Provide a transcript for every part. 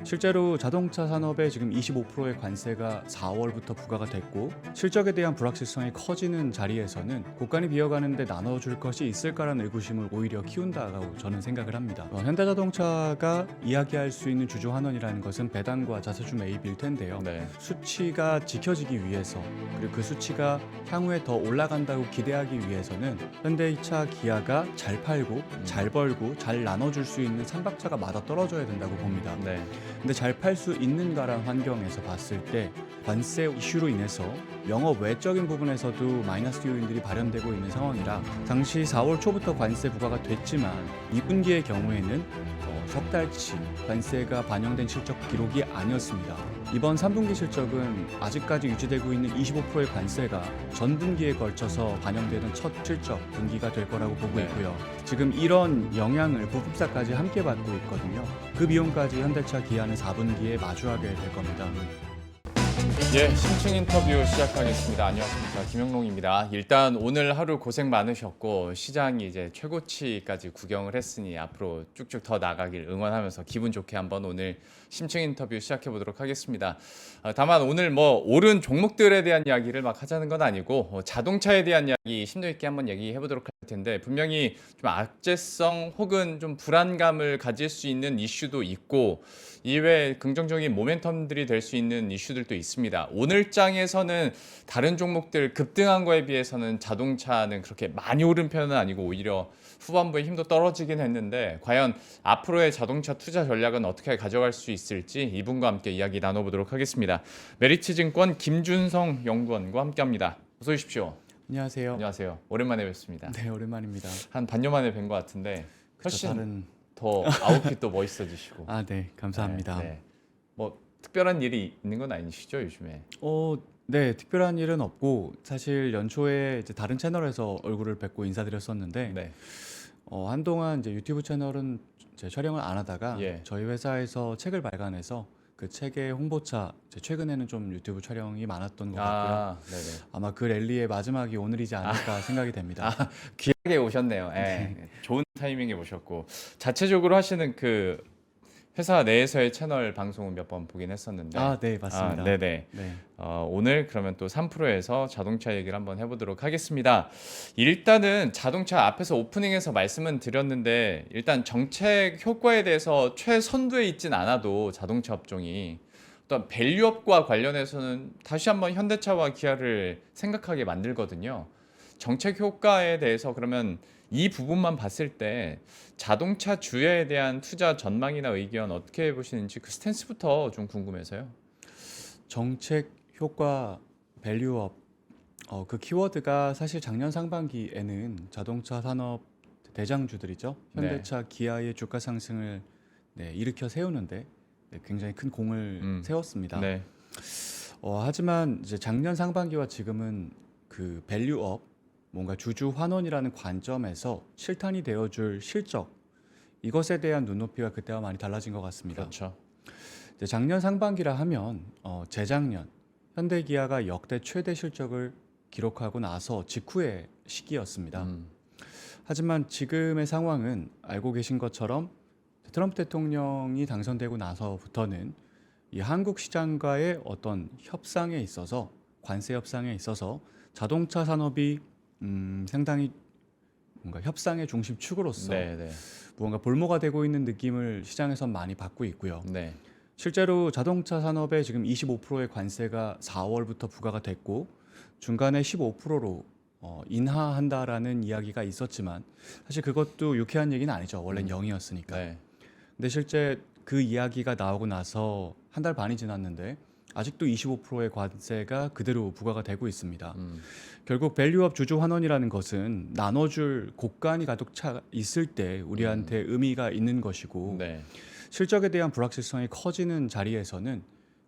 실제로 자동차 산업에 지금 25%의 관세가 4월부터 부과가 됐고 실적에 대한 불확실성이 커지는 자리에서는 고간이 비어가는데 나눠줄 것이 있을까라는 의구심을 오히려 키운다고 저는 생각을 합니다. 현대자동차가 이야기할 수 있는 주주 환원이라는 것은 배당과 자사주 매입일 텐데요. 네. 수치가 지켜지기 위해서 그리고 그 수치가 향후에 더 올라간다고 기대하기 위해서는 현대차, 기아가 잘 팔고 잘 벌고 잘 나눠줄 수 있는 삼박자가 맞아 떨어져야 된다고 봅니다. 네. 근데 잘 팔 수 있는가란 환경에서 봤을 때 관세 이슈로 인해서 영업 외적인 부분에서도 마이너스 요인들이 발현되고 있는 상황이라 당시 4월 초부터 관세 부과가 됐지만 2분기의 경우에는 석 달치 관세가 반영된 실적 기록이 아니었습니다. 이번 3분기 실적은 아직까지 유지되고 있는 25%의 관세가 전 분기에 걸쳐서 반영되는 첫 실적 분기가 될 거라고 보고 있고요. 지금 이런 영향을 부품사까지 함께 받고 있거든요. 그 비용까지 현대차, 기아는 4분기에 마주하게 될 겁니다. 예, 심층 인터뷰 시작하겠습니다. 안녕하십니까, 김영롱입니다. 일단 오늘 하루 고생 많으셨고 시장이 이제 최고치까지 구경을 했으니 앞으로 쭉쭉 더 나가길 응원하면서 기분 좋게 한번 오늘 심층 인터뷰 시작해 보도록 하겠습니다. 다만 오늘 뭐 오른 종목들에 대한 이야기를 막 하자는 건 아니고 자동차에 대한 이야기 심도 있게 한번 얘기해 보도록 할 텐데 분명히 좀 악재성 혹은 좀 불안감을 가질 수 있는 이슈도 있고 이외에 긍정적인 모멘텀들이 될 수 있는 이슈들도 있습니다. 오늘 장에서는 다른 종목들 급등한 거에 비해서는 자동차는 그렇게 많이 오른 편은 아니고 오히려 후반부에 힘도 떨어지긴 했는데 과연 앞으로의 자동차 투자 전략은 어떻게 가져갈 수 있을지 이분과 함께 이야기 나눠보도록 하겠습니다. 메리츠증권 김준성 연구원과 함께합니다. 어서 오십시오. 안녕하세요. 안녕하세요. 오랜만에 뵙습니다. 네, 오랜만입니다. 한 반년 만에 뵌 것 같은데 훨씬 다른... 더 아웃핏도 멋있어지시고. 네, 감사합니다. 네. 뭐 특별한 일이 있는 건 아니시죠 요즘에? 네, 특별한 일은 없고 사실 연초에 이제 다른 채널에서 얼굴을 뵙고 인사드렸었는데 네. 한동안 이제 유튜브 채널은 이제 촬영을 안 하다가 예. 저희 회사에서 책을 발간해서 그 책의 홍보차 이제 최근에는 좀 유튜브 촬영이 많았던 것 같고요. 네네. 아마 그 랠리의 마지막이 오늘이지 않을까 생각이 됩니다. 귀하게 오셨네요. 예. 네. 좋은 타이밍에 모셨고 자체적으로 하시는 그 회사 내에서의 채널 방송은 몇 번 보긴 했었는데. 네, 맞습니다. 네네. 네. 오늘 그러면 또 3프로에서 자동차 얘기를 한번 해보도록 하겠습니다. 일단은 자동차 앞에서 오프닝에서 말씀은 드렸는데 일단 정책 효과에 대해서 최선두에 있진 않아도 자동차 업종이 어떤 밸류업과 관련해서는 다시 한번 현대차와 기아를 생각하게 만들거든요. 정책 효과에 대해서 그러면 이 부분만 봤을 때 자동차 주에 대한 투자 전망이나 의견 어떻게 보시는지 그 스탠스부터 좀 궁금해서요. 정책 효과 밸류업 그 키워드가 사실 작년 상반기에는 자동차 산업 대장주들이죠. 현대차, 기아의 주가 상승을 일으켜 세우는데 굉장히 큰 공을 세웠습니다. 네. 하지만 이제 작년 상반기와 지금은 그 밸류업 뭔가 주주 환원이라는 관점에서 실탄이 되어줄 실적 이것에 대한 눈높이가 그때와 많이 달라진 것 같습니다. 그렇죠. 이제 작년 상반기라 하면 재작년 현대기아가 역대 최대 실적을 기록하고 나서 직후의 시기였습니다. 하지만 지금의 상황은 알고 계신 것처럼 트럼프 대통령이 당선되고 나서부터는 이 한국 시장과의 어떤 협상에 있어서 관세 협상에 있어서 자동차 산업이 상당히 뭔가 협상의 중심축으로서 네. 무언가 볼모가 되고 있는 느낌을 시장에서 많이 받고 있고요. 네. 실제로 자동차 산업에 지금 25%의 관세가 4월부터 부과가 됐고 중간에 15%로 인하한다라는 이야기가 있었지만 사실 그것도 유쾌한 얘기는 아니죠. 원래는 0이었으니까. 네. 근데 실제 그 이야기가 나오고 나서 한 달 반이 지났는데 아직도 25%의 관세가 그대로 부과가 되고 있습니다. 결국 밸류업 주주 환원이라는 것은 나눠줄 곡간이 가득 차 있을 때 우리한테 의미가 있는 것이고 네. 실적에 대한 불확실성이 커지는 자리에서는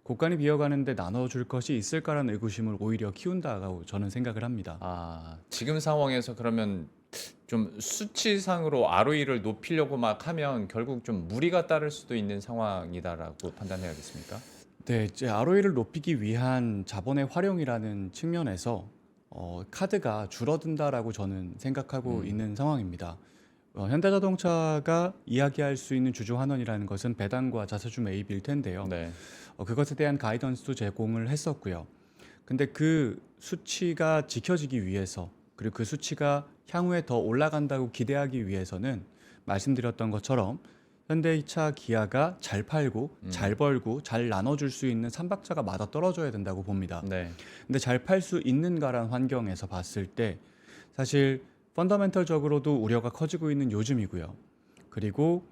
곡간이 비어가는데 나눠줄 것이 있을까라는 의구심을 오히려 키운다고 저는 생각을 합니다. 지금 상황에서 그러면 좀 수치상으로 ROE를 높이려고 막 하면 결국 좀 무리가 따를 수도 있는 상황이다라고 판단해야겠습니까? 네, 이제 ROE를 높이기 위한 자본의 활용이라는 측면에서 카드가 줄어든다라고 저는 생각하고 있는 상황입니다. 현대자동차가 이야기할 수 있는 주주 환원이라는 것은 배당과 자사주 매입일 텐데요. 네. 그것에 대한 가이던스도 제공을 했었고요. 근데 그 수치가 지켜지기 위해서 그리고 그 수치가 향후에 더 올라간다고 기대하기 위해서는 말씀드렸던 것처럼 현대차, 기아가 잘 팔고 잘 벌고 잘 나눠줄 수 있는 삼박자가 맞아 떨어져야 된다고 봅니다. 네. 근데 잘 팔 수 있는가란 환경에서 봤을 때 사실 펀더멘털적으로도 우려가 커지고 있는 요즘이고요. 그리고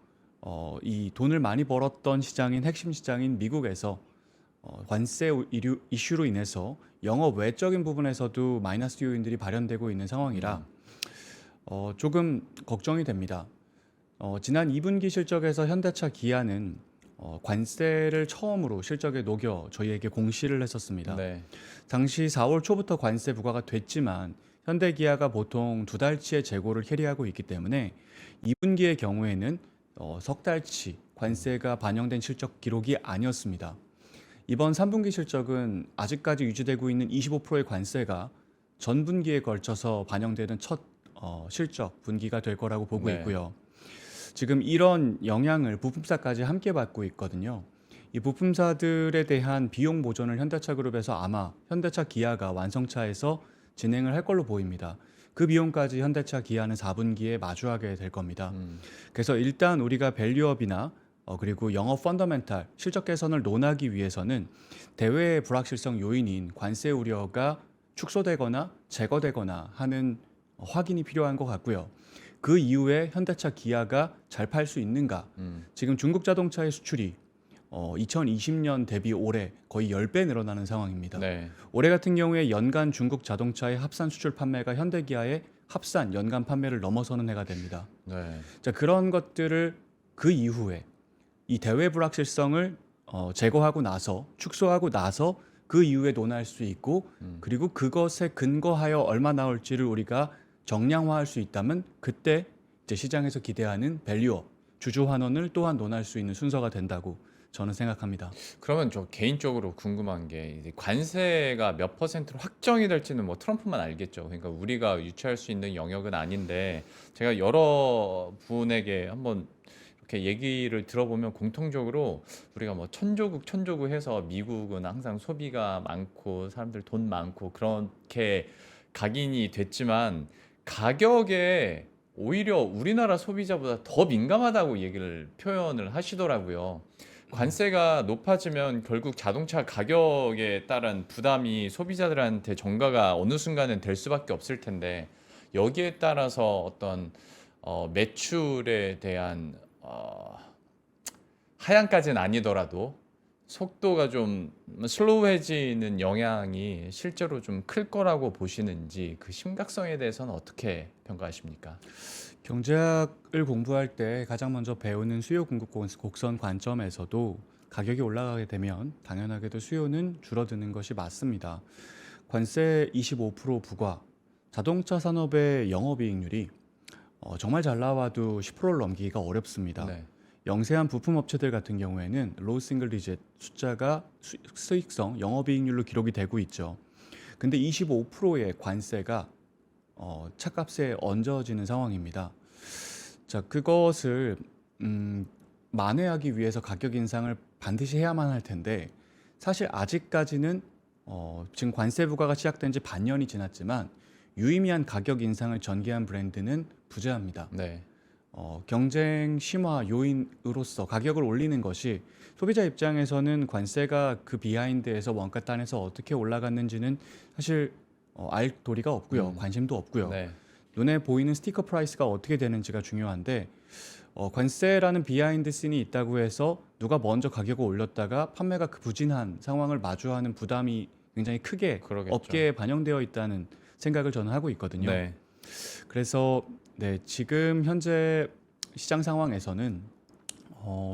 이 돈을 많이 벌었던 시장인 핵심 시장인 미국에서 관세 이슈로 인해서 영업 외적인 부분에서도 마이너스 요인들이 발현되고 있는 상황이라 조금 걱정이 됩니다. 지난 2분기 실적에서 현대차, 기아는 관세를 처음으로 실적에 녹여 저희에게 공시를 했었습니다. 네. 당시 4월 초부터 관세 부과가 됐지만 현대기아가 보통 2달치의 재고를 캐리하고 있기 때문에 2분기의 경우에는 석 달치 관세가 반영된 실적 기록이 아니었습니다. 이번 3분기 실적은 아직까지 유지되고 있는 25%의 관세가 전 분기에 걸쳐서 반영되는 첫 실적 분기가 될 거라고 보고 네. 있고요. 지금 이런 영향을 부품사까지 함께 받고 있거든요. 이 부품사들에 대한 비용 보전을 현대차 그룹에서 아마 현대차, 기아가 완성차에서 진행을 할 걸로 보입니다. 그 비용까지 현대차, 기아는 4분기에 마주하게 될 겁니다. 그래서 일단 우리가 밸류업이나 그리고 영업 펀더멘탈 실적 개선을 논하기 위해서는 대외의 불확실성 요인인 관세 우려가 축소되거나 제거되거나 하는 확인이 필요한 것 같고요. 그 이후에 현대차, 기아가 잘 팔 수 있는가? 지금 중국 자동차의 수출이 2020년 대비 올해 거의 10배 늘어나는 상황입니다. 네. 올해 같은 경우에 연간 중국 자동차의 합산 수출 판매가 현대기아의 합산 연간 판매를 넘어서는 해가 됩니다. 네. 자, 그런 것들을 그 이후에 이 대외 불확실성을 제거하고 나서 축소하고 나서 그 이후에 논할 수 있고 그리고 그것에 근거하여 얼마 나올지를 우리가 정량화할 수 있다면 그때 이제 시장에서 기대하는 밸류업, 주주 환원을 또한 논할 수 있는 순서가 된다고 저는 생각합니다. 그러면 저 개인적으로 궁금한 게 이제 관세가 몇 퍼센트로 확정이 될지는 뭐 트럼프만 알겠죠. 그러니까 우리가 유추할 수 있는 영역은 아닌데 제가 여러 분에게 한번 이렇게 얘기를 들어보면 공통적으로 우리가 뭐 천조국 해서 미국은 항상 소비가 많고 사람들 돈 많고 그렇게 각인이 됐지만 가격에 오히려 우리나라 소비자보다 더 민감하다고 얘기를 표현을 하시더라고요. 관세가 높아지면 결국 자동차 가격에 따른 부담이 소비자들한테 전가가 어느 순간은 될 수밖에 없을 텐데 여기에 따라서 어떤 매출에 대한 하향까지는 아니더라도 속도가 좀 슬로우해지는 영향이 실제로 좀 클 거라고 보시는지 그 심각성에 대해서는 어떻게 평가하십니까? 경제학을 공부할 때 가장 먼저 배우는 수요 공급 곡선 관점에서도 가격이 올라가게 되면 당연하게도 수요는 줄어드는 것이 맞습니다. 관세 25% 부과, 자동차 산업의 영업이익률이 정말 잘 나와도 10%를 넘기기가 어렵습니다. 네. 영세한 부품 업체들 같은 경우에는 로우 싱글 디짓 숫자가 수익성, 영업이익률로 기록이 되고 있죠. 근데 25%의 관세가 차값에 얹어지는 상황입니다. 자, 그것을 만회하기 위해서 가격 인상을 반드시 해야만 할 텐데 사실 아직까지는 지금 관세 부과가 시작된 지 반년이 지났지만 유의미한 가격 인상을 전개한 브랜드는 부재합니다. 네. 경쟁 심화 요인으로서 가격을 올리는 것이 소비자 입장에서는 관세가 그 비하인드에서 원가단에서 어떻게 올라갔는지는 사실 알 도리가 없고요. 관심도 없고요. 네. 눈에 보이는 스티커 프라이스가 어떻게 되는지가 중요한데 관세라는 비하인드 씬이 있다고 해서 누가 먼저 가격을 올렸다가 판매가 부진한 상황을 마주하는 부담이 굉장히 크게 그러겠죠. 업계에 반영되어 있다는 생각을 저는 하고 있거든요. 네. 그래서 지금 현재 시장 상황에서는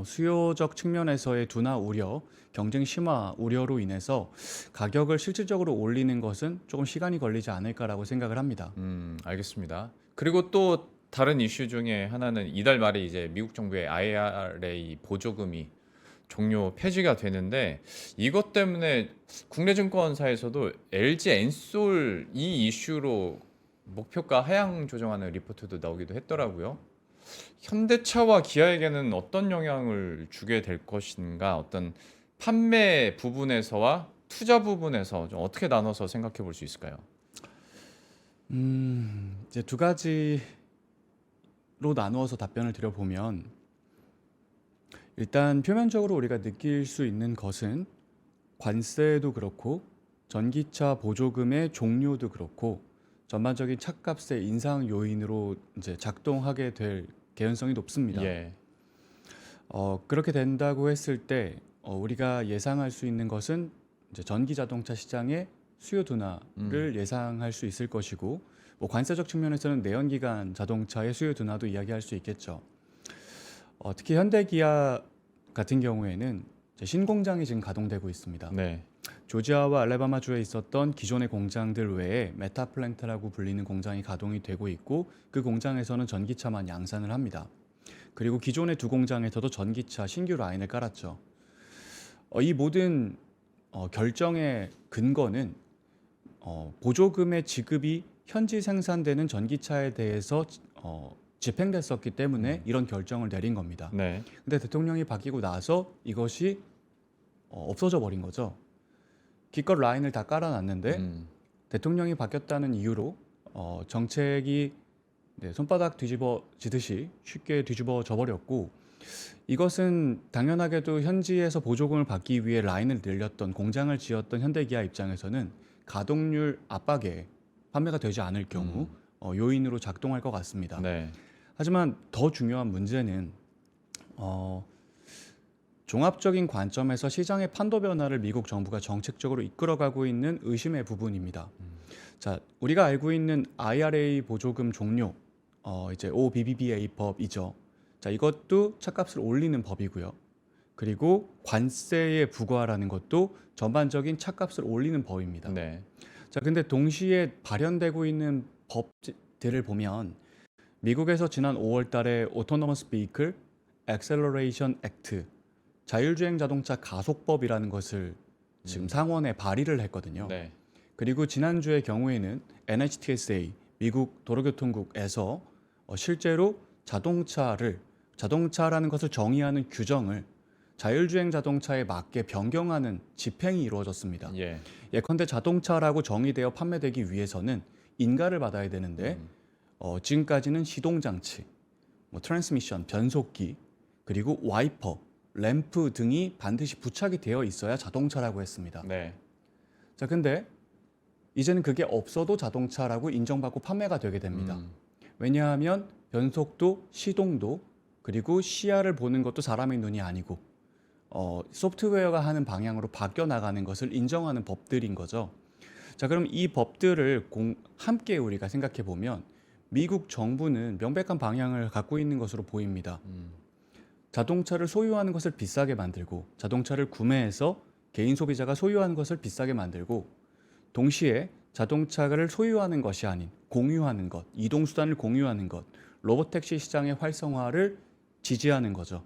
수요적 측면에서의 둔화 우려, 경쟁 심화 우려로 인해서 가격을 실질적으로 올리는 것은 조금 시간이 걸리지 않을까라고 생각을 합니다. 알겠습니다. 그리고 또 다른 이슈 중에 하나는 이달 말에 이제 미국 정부의 IRA 보조금이 종료 폐지가 되는데 이것 때문에 국내 증권사에서도 LG 엔솔 이 이슈로 목표가 하향 조정하는 리포트도 나오기도 했더라고요. 현대차와 기아에게는 어떤 영향을 주게 될 것인가? 어떤 판매 부분에서와 투자 부분에서 좀 어떻게 나눠서 생각해 볼 수 있을까요? 이제 두 가지로 나누어서 답변을 드려보면 일단 표면적으로 우리가 느낄 수 있는 것은 관세도 그렇고 전기차 보조금의 종류도 그렇고 전반적인 차값의 인상 요인으로 이제 작동하게 될 개연성이 높습니다. 예. 그렇게 된다고 했을 때 우리가 예상할 수 있는 것은 이제 전기 자동차 시장의 수요 둔화를 예상할 수 있을 것이고 뭐 관세적 측면에서는 내연기관 자동차의 수요 둔화도 이야기할 수 있겠죠. 특히 현대 기아 같은 경우에는 이제 신공장이 지금 가동되고 있습니다. 네. 조지아와 알래바마주에 있었던 기존의 공장들 외에 메타플랜트라고 불리는 공장이 가동이 되고 있고 그 공장에서는 전기차만 양산을 합니다. 그리고 기존의 두 공장에서도 전기차 신규 라인을 깔았죠. 이 모든 결정의 근거는 보조금의 지급이 현지 생산되는 전기차에 대해서 집행됐었기 때문에 이런 결정을 내린 겁니다. 네. 근데 대통령이 바뀌고 나서 이것이 없어져 버린 거죠. 기껏 라인을 다 깔아놨는데 대통령이 바뀌었다는 이유로 정책이 손바닥 뒤집어지듯이 쉽게 뒤집어져 버렸고 이것은 당연하게도 현지에서 보조금을 받기 위해 라인을 늘렸던 공장을 지었던 현대기아 입장에서는 가동률 압박에 판매가 되지 않을 경우 요인으로 작동할 것 같습니다. 네. 하지만 더 중요한 문제는 종합적인 관점에서 시장의 판도 변화를 미국 정부가 정책적으로 이끌어가고 있는 의심의 부분입니다. 자, 우리가 알고 있는 IRA 보조금 종료, 이제 OBBBA 법이죠. 자, 이것도 차값을 올리는 법이고요. 그리고 관세의 부과라는 것도 전반적인 차값을 올리는 법입니다. 네. 자, 근데 동시에 발현되고 있는 법들을 보면 미국에서 지난 5월 달에 Autonomous Vehicle Acceleration Act, 자율주행 자동차 가속법이라는 것을 지금 상원에 발의를 했거든요. 네. 그리고 지난주의 경우에는 NHTSA, 미국 도로교통국에서 실제로 자동차라는 것을 정의하는 규정을 자율주행 자동차에 맞게 변경하는 집행이 이루어졌습니다. 예. 예컨대 자동차라고 정의되어 판매되기 위해서는 인가를 받아야 되는데 지금까지는 시동장치, 뭐 트랜스미션, 변속기, 그리고 와이퍼, 램프 등이 반드시 부착이 되어 있어야 자동차라고 했습니다. 네. 자, 근데 이제는 그게 없어도 자동차라고 인정받고 판매가 되게 됩니다. 왜냐하면 변속도, 시동도, 그리고 시야를 보는 것도 사람의 눈이 아니고 소프트웨어가 하는 방향으로 바뀌어 나가는 것을 인정하는 법들인 거죠. 자, 그럼 이 법들을 함께 우리가 생각해 보면 미국 정부는 명백한 방향을 갖고 있는 것으로 보입니다. 자동차를 소유하는 것을 비싸게 만들고 자동차를 구매해서 개인 소비자가 소유하는 것을 비싸게 만들고 동시에 자동차를 소유하는 것이 아닌 공유하는 것, 이동수단을 공유하는 것, 로봇택시 시장의 활성화를 지지하는 거죠.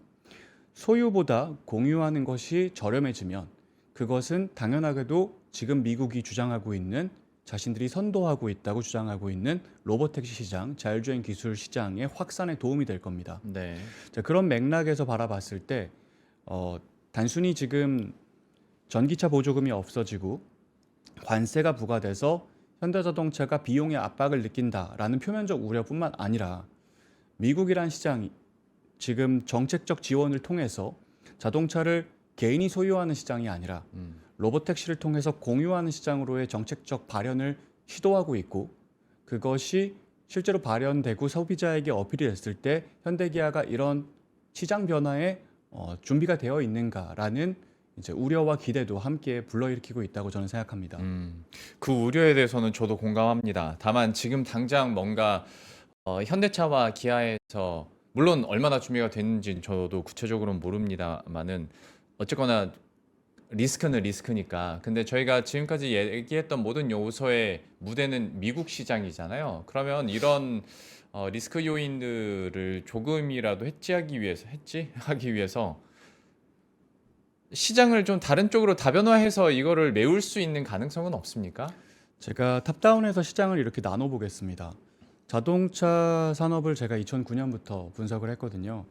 소유보다 공유하는 것이 저렴해지면 그것은 당연하게도 지금 미국이 주장하고 있는 자신들이 선도하고 있다고 주장하고 있는 로봇택시 시장, 자율주행 기술 시장의 확산에 도움이 될 겁니다. 네. 자, 그런 맥락에서 바라봤을 때 단순히 지금 전기차 보조금이 없어지고 관세가 부과돼서 현대자동차가 비용의 압박을 느낀다라는 표면적 우려뿐만 아니라 미국이란 시장이 지금 정책적 지원을 통해서 자동차를 개인이 소유하는 시장이 아니라 로봇택시를 통해서 공유하는 시장으로의 정책적 발현을 시도하고 있고 그것이 실제로 발현되고 소비자에게 어필이 됐을 때 현대기아가 이런 시장 변화에 준비가 되어 있는가라는 이제 우려와 기대도 함께 불러일으키고 있다고 저는 생각합니다. 그 우려에 대해서는 저도 공감합니다. 다만 지금 당장 뭔가 현대차와 기아에서 물론 얼마나 준비가 됐는지 저도 구체적으로는 모릅니다만은 어쨌거나 리스크는 리스크니까. 근데 저희가 지금까지 얘기했던 모든 요소의 무대는 미국 시장이잖아요. 그러면 이런 리스크 요인들을 조금이라도 해지하기 위해서 시장을 좀 다른 쪽으로 다변화해서 이거를 메울 수 있는 가능성은 없습니까? 제가 탑다운에서 시장을 이렇게 나눠보겠습니다. 자동차 산업을 제가 2009년부터 분석을 했거든요.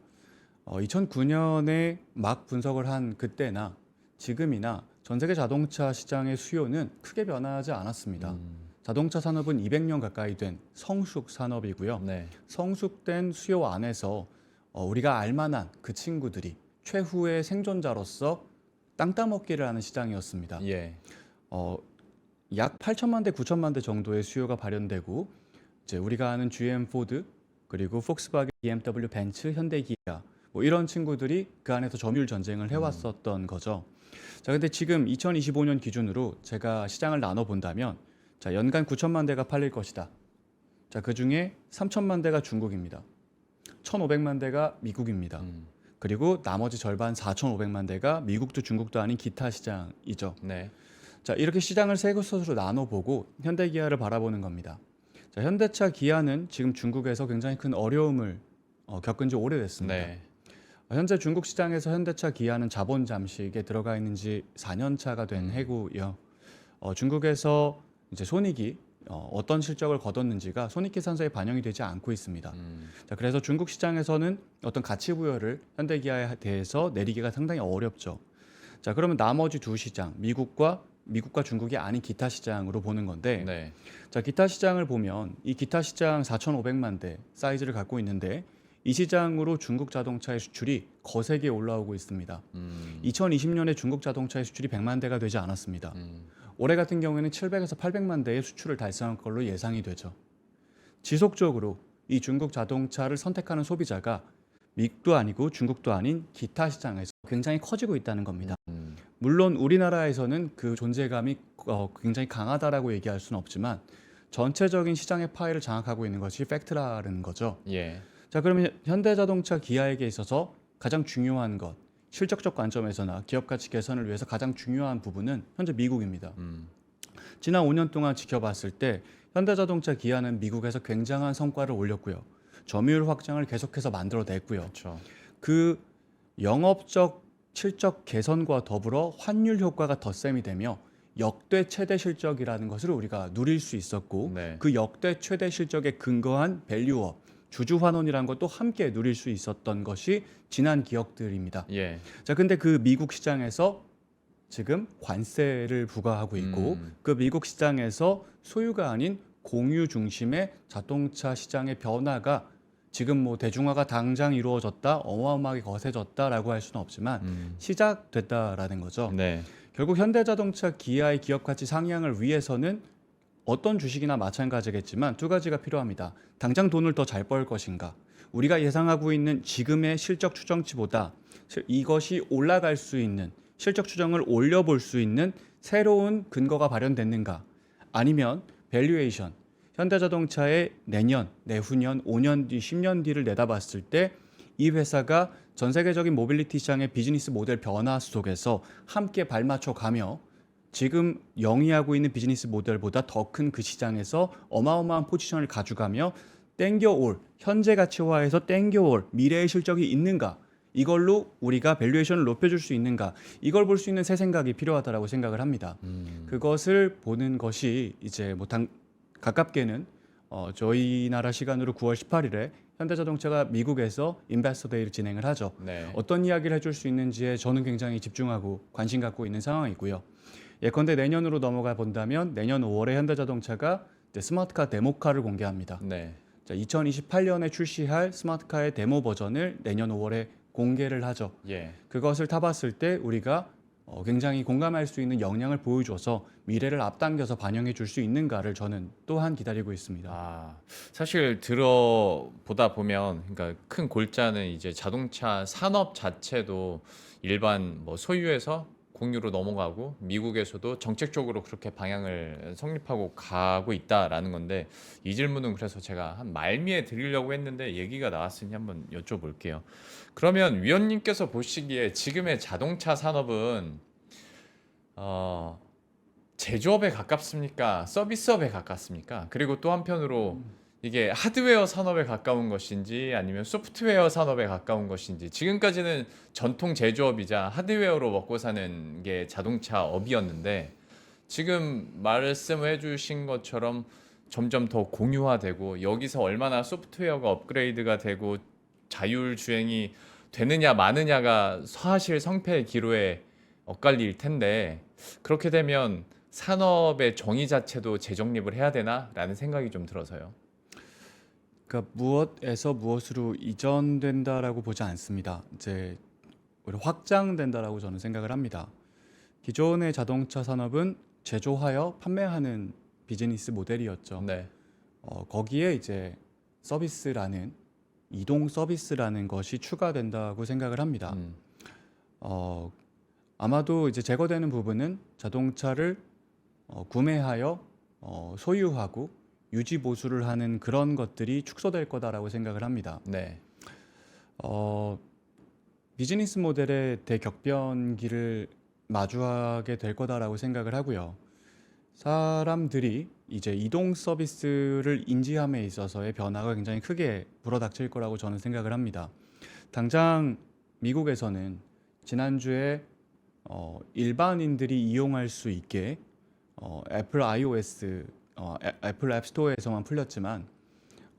2009년에 막 분석을 한 그때나 지금이나 전 세계 자동차 시장의 수요는 크게 변하지 않았습니다. 자동차 산업은 200년 가까이 된 성숙 산업이고요. 네. 성숙된 수요 안에서 우리가 알만한 그 친구들이 최후의 생존자로서 땅 따먹기를 하는 시장이었습니다. 예. 약 8천만 대, 9천만 대 정도의 수요가 발현되고 이제 우리가 아는 GM, 포드, 그리고 폭스바겐, BMW, 벤츠, 현대, 기아 뭐 이런 친구들이 그 안에서 점유율 전쟁을 해왔었던 거죠. 자, 근데 지금 2025년 기준으로 제가 시장을 나눠 본다면 자, 연간 9천만 대가 팔릴 것이다. 자, 그 중에 3천만 대가 중국입니다. 1,500만 대가 미국입니다. 그리고 나머지 절반 4,500만 대가 미국도 중국도 아닌 기타 시장이죠. 네. 자, 이렇게 시장을 세 곳으로 나눠보고 현대 기아를 바라보는 겁니다. 자, 현대차 기아는 지금 중국에서 굉장히 큰 어려움을 겪은 지 오래됐습니다. 네. 현재 중국 시장에서 현대차 기아는 자본 잠식에 들어가 있는 지 4년 차가 된 해고요. 중국에서 이제 손익이 어떤 실적을 거뒀는지가 손익계산서에 반영이 되지 않고 있습니다. 자, 그래서 중국 시장에서는 어떤 가치 부여를 현대 기아에 대해서 내리기가 상당히 어렵죠. 자, 그러면 나머지 두 시장, 미국과 중국이 아닌 기타 시장으로 보는 건데, 네. 자, 기타 시장을 보면 이 기타 시장 4,500만 대 사이즈를 갖고 있는데 이 시장으로 중국 자동차의 수출이 거세게 올라오고 있습니다. 2020년에 중국 자동차의 수출이 100만 대가 되지 않았습니다. 올해 같은 경우에는 700에서 800만 대의 수출을 달성할 걸로 예상이 되죠. 지속적으로 이 중국 자동차를 선택하는 소비자가 미국도 아니고 중국도 아닌 기타 시장에서 굉장히 커지고 있다는 겁니다. 물론 우리나라에서는 그 존재감이 굉장히 강하다라고 얘기할 수는 없지만 전체적인 시장의 파이를 장악하고 있는 것이 팩트라는 거죠. 예. 자, 그러면 현대자동차 기아에게 있어서 가장 중요한 것, 실적적 관점에서나 기업 가치 개선을 위해서 가장 중요한 부분은 현재 미국입니다. 지난 5년 동안 지켜봤을 때 현대자동차 기아는 미국에서 굉장한 성과를 올렸고요. 점유율 확장을 계속해서 만들어냈고요. 그렇죠. 그 영업적 실적 개선과 더불어 환율 효과가 덧셈이 되며 역대 최대 실적이라는 것을 우리가 누릴 수 있었고 네. 그 역대 최대 실적에 근거한 밸류업, 주주 환원이라는 것도 함께 누릴 수 있었던 것이 지난 기억들입니다. 예. 자, 근데 그 미국 시장에서 지금 관세를 부과하고 있고 그 미국 시장에서 소유가 아닌 공유 중심의 자동차 시장의 변화가 지금 뭐 대중화가 당장 이루어졌다, 어마어마하게 거세졌다라고 할 수는 없지만 시작됐다라는 거죠. 네. 결국 현대자동차 기아의 기업 가치 상향을 위해서는 어떤 주식이나 마찬가지겠지만 두 가지가 필요합니다. 당장 돈을 더 잘 벌 것인가? 우리가 예상하고 있는 지금의 실적 추정치보다 이것이 올라갈 수 있는 실적 추정을 올려볼 수 있는 새로운 근거가 발현됐는가? 아니면 밸류에이션, 현대자동차의 내년, 내후년, 5년 뒤, 10년 뒤를 내다봤을 때 이 회사가 전 세계적인 모빌리티 시장의 비즈니스 모델 변화 속에서 함께 발맞춰 가며 지금 영위하고 있는 비즈니스 모델보다 더 큰 그 시장에서 어마어마한 포지션을 가져가며 땡겨올, 현재 가치화에서 땡겨올 미래의 실적이 있는가? 이걸로 우리가 밸류에이션을 높여줄 수 있는가? 이걸 볼 수 있는 새 생각이 필요하다라고 생각을 합니다. 그것을 보는 것이 이제 뭐 가깝게는 저희 나라 시간으로 9월 18일에 현대자동차가 미국에서 인베스터 데이를 진행을 하죠. 네. 어떤 이야기를 해줄 수 있는지에 저는 굉장히 집중하고 관심 갖고 있는 상황이고요. 예컨대 내년으로 넘어가 본다면 내년 5월에 현대자동차가 스마트카 데모카를 공개합니다. 네. 자, 2028년에 출시할 스마트카의 데모 버전을 내년 5월에 공개를 하죠. 예. 그것을 타봤을 때 우리가 굉장히 공감할 수 있는 역량을 보여줘서 미래를 앞당겨서 반영해 줄 수 있는가를 저는 또한 기다리고 있습니다. 아, 사실 들어보다 보면 그러니까 큰 골자는 이제 자동차 산업 자체도 일반 뭐 소유에서 공유로 넘어가고 미국에서도 정책적으로 그렇게 방향을 성립하고 가고 있다라는 건데 이 질문은 그래서 제가 한 말미에 드리려고 했는데 얘기가 나왔으니 한번 여쭤볼게요. 그러면 위원님께서 보시기에 지금의 자동차 산업은 제조업에 가깝습니까? 서비스업에 가깝습니까? 그리고 또 한편으로 이게 하드웨어 산업에 가까운 것인지 아니면 소프트웨어 산업에 가까운 것인지 지금까지는 전통 제조업이자 하드웨어로 먹고 사는 게 자동차 업이었는데 지금 말씀해 주신 것처럼 점점 더 공유화되고 여기서 얼마나 소프트웨어가 업그레이드가 되고 자율 주행이 되느냐 마느냐가 사실 성패의 기로에 엇갈릴 텐데 그렇게 되면 산업의 정의 자체도 재정립을 해야 되나라는 생각이 좀 들어서요. 그러니까 무엇에서 무엇으로 이전된다라고 보지 않습니다. 이제 오히려 확장된다라고 저는 생각을 합니다. 기존의 자동차 산업은 제조하여 판매하는 비즈니스 모델이었죠. 네. 거기에 이제 서비스라는 이동 서비스라는 것이 추가된다고 생각을 합니다. 어, 아마도 이제 제거되는 부분은 자동차를 구매하여 소유하고 유지 보수를 하는 그런 것들이 축소될 거다라고 생각을 합니다. 네. 비즈니스 모델의 대격변기를 마주하게 될 거다라고 생각을 하고요. 사람들이 이제 이동 서비스를 인지함에 있어서의 변화가 굉장히 크게 불어닥칠 거라고 저는 생각을 합니다. 당장 미국에서는 지난주에 일반인들이 이용할 수 있게 애플 iOS, 애플 앱스토어에서만 풀렸지만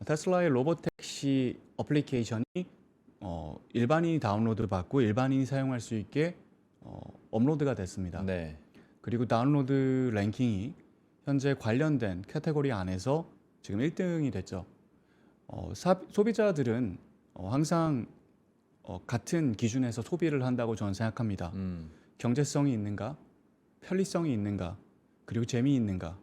테슬라의 로보택시 어플리케이션이 일반인이 다운로드 받고 일반인이 사용할 수 있게 업로드가 됐습니다. 네. 그리고 다운로드 랭킹이 현재 관련된 카테고리 안에서 지금 1등이 됐죠. 소비자들은 항상 같은 기준에서 소비를 한다고 저는 생각합니다. 경제성이 있는가, 편리성이 있는가, 그리고 재미있는가.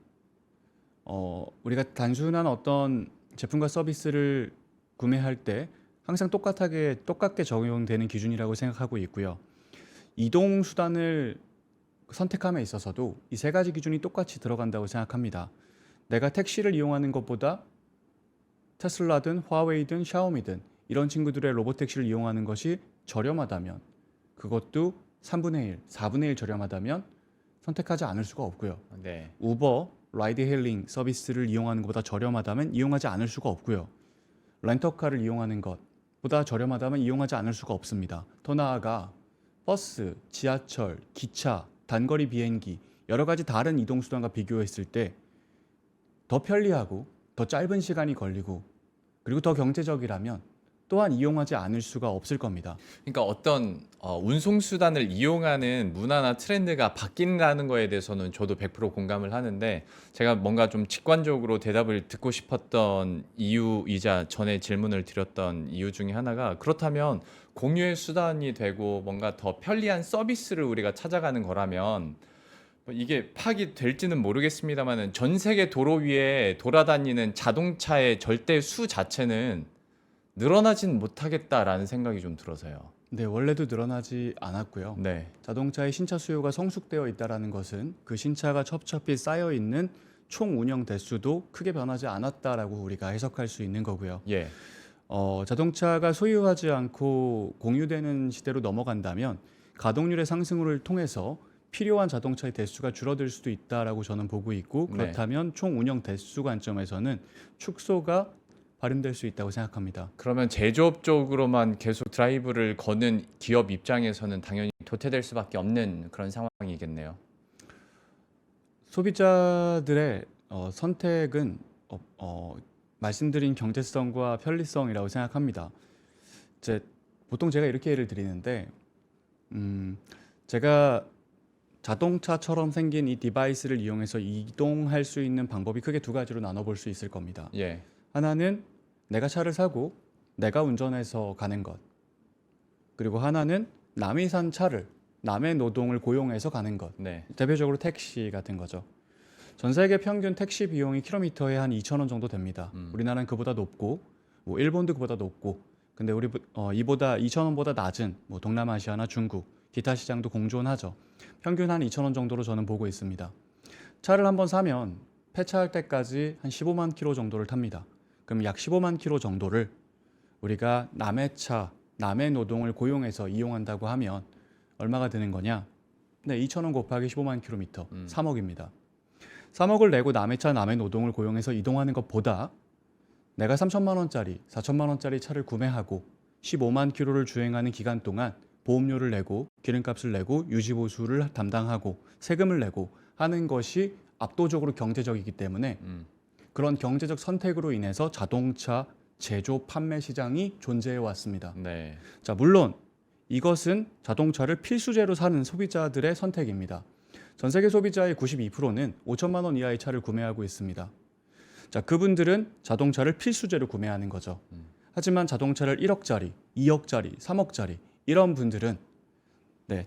우리가 단순한 어떤 제품과 서비스를 구매할 때 항상 똑같게 적용되는 기준이라고 생각하고 있고요. 이동 수단을 선택함에 있어서도 이 세 가지 기준이 똑같이 들어간다고 생각합니다. 내가 택시를 이용하는 것보다 테슬라든 화웨이든 샤오미든 이런 친구들의 로보택시를 이용하는 것이 저렴하다면, 그것도 3분의 1, 4분의 1 저렴하다면 선택하지 않을 수가 없고요. 네. 우버, 라이드 헤일링 서비스를 이용하는 것보다 저렴하다면 이용하지 않을 수가 없고요. 렌터카를 이용하는 것보다 저렴하다면 이용하지 않을 수가 없습니다. 더 나아가 버스, 지하철, 기차, 단거리 비행기 여러 가지 다른 이동수단과 비교했을 때 더 편리하고 더 짧은 시간이 걸리고 그리고 더 경제적이라면 또한 이용하지 않을 수가 없을 겁니다. 그러니까 어떤 운송수단을 이용하는 문화나 트렌드가 바뀐다는 거에 대해서는 저도 100% 공감을 하는데 제가 뭔가 좀 직관적으로 대답을 듣고 싶었던 이유이자 전에 질문을 드렸던 이유 중에 하나가 그렇다면 공유의 수단이 되고 뭔가 더 편리한 서비스를 우리가 찾아가는 거라면 뭐 이게 파악이 될지는 모르겠습니다만 전 세계 도로 위에 돌아다니는 자동차의 절대 수 자체는 늘어나진 못하겠다라는 생각이 좀 들어서요. 네, 원래도 늘어나지 않았고요. 네. 자동차의 신차 수요가 성숙되어 있다는 것은 그 신차가 첩첩히 쌓여 있는 총 운영 대수도 크게 변하지 않았다라고 우리가 해석할 수 있는 거고요. 예. 자동차가 소유하지 않고 공유되는 시대로 넘어간다면 가동률의 상승을 통해서 필요한 자동차의 대수가 줄어들 수도 있다라고 저는 보고 있고, 그렇다면 총 운영 대수 관점에서는 축소가 발현될 수 있다고 생각합니다. 그러면 제조업 쪽으로만 계속 드라이브를 거는 기업 입장에서는 당연히 도태될 수밖에 없는 그런 상황이겠네요. 소비자들의 선택은 말씀드린 경제성과 편리성이라고 생각합니다. 보통 제가 이렇게 예를 드리는데, 제가 자동차처럼 생긴 이 디바이스를 이용해서 이동할 수 있는 방법이 크게 두 가지로 나눠볼 수 있을 겁니다. 예. 하나는 내가 차를 사고 내가 운전해서 가는 것, 그리고 하나는 남이 산 차를 남의 노동을 고용해서 가는 것. 네. 대표적으로 택시 같은 거죠. 전 세계 평균 택시 비용이 킬로미터에 한 2,000원 정도 됩니다. 우리나라는 그보다 높고 뭐 일본도 그보다 높고, 근데 이보다 2,000원보다 낮은 뭐 동남아시아나 중국, 기타 시장도 공존하죠. 평균 한 2,000원 정도로 저는 보고 있습니다. 차를 한번 사면 폐차할 때까지 한 15만 킬로 정도를 탑니다. 그럼 약 15만 킬로 정도를 우리가 남의 차, 남의 노동을 고용해서 이용한다고 하면 얼마가 드는 거냐? 네, 2,000원 곱하기 15만 킬로미터, 3억입니다. 3억을 내고 남의 차, 남의 노동을 고용해서 이동하는 것보다 내가 3천만 원짜리, 4천만 원짜리 차를 구매하고 15만 킬로를 주행하는 기간 동안 보험료를 내고 기름값을 내고 유지보수를 담당하고 세금을 내고 하는 것이 압도적으로 경제적이기 때문에 그런 경제적 선택으로 인해서 자동차 제조 판매 시장이 존재해 왔습니다. 네. 자, 물론 이것은 자동차를 필수제로 사는 소비자들의 선택입니다. 전 세계 소비자의 92%는 5천만 원 이하의 차를 구매하고 있습니다. 자, 그분들은 자동차를 필수제로 구매하는 거죠. 하지만 자동차를 1억짜리, 2억짜리, 3억짜리 이런 분들은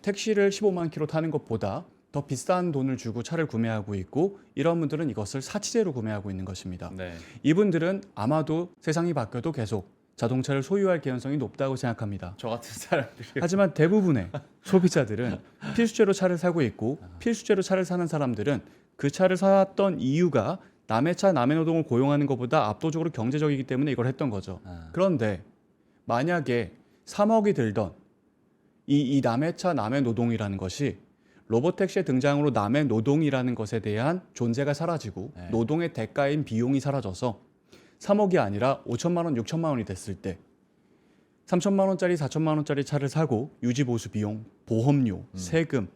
택시를 15만 킬로 타는 것보다 더 비싼 돈을 주고 차를 구매하고 있고 이런 분들은 이것을 사치제로 구매하고 있는 것입니다. 네. 이분들은 아마도 세상이 바뀌어도 계속 자동차를 소유할 개연성이 높다고 생각합니다. 저 같은 사람들이 하지만 대부분의 소비자들은 필수제로 차를 사고 있고 필수제로 차를 사는 사람들은 그 차를 샀던 이유가 남의 차, 남의 노동을 고용하는 것보다 압도적으로 경제적이기 때문에 이걸 했던 거죠. 그런데 만약에 3억이 들던 이 남의 차, 남의 노동이라는 것이 로보택시의 등장으로 남의 노동이라는 것에 대한 존재가 사라지고 네. 노동의 대가인 비용이 사라져서 3억이 아니라 5천만 원, 6천만 원이 됐을 때 3천만 원짜리, 4천만 원짜리 차를 사고 유지 보수 비용, 보험료, 세금,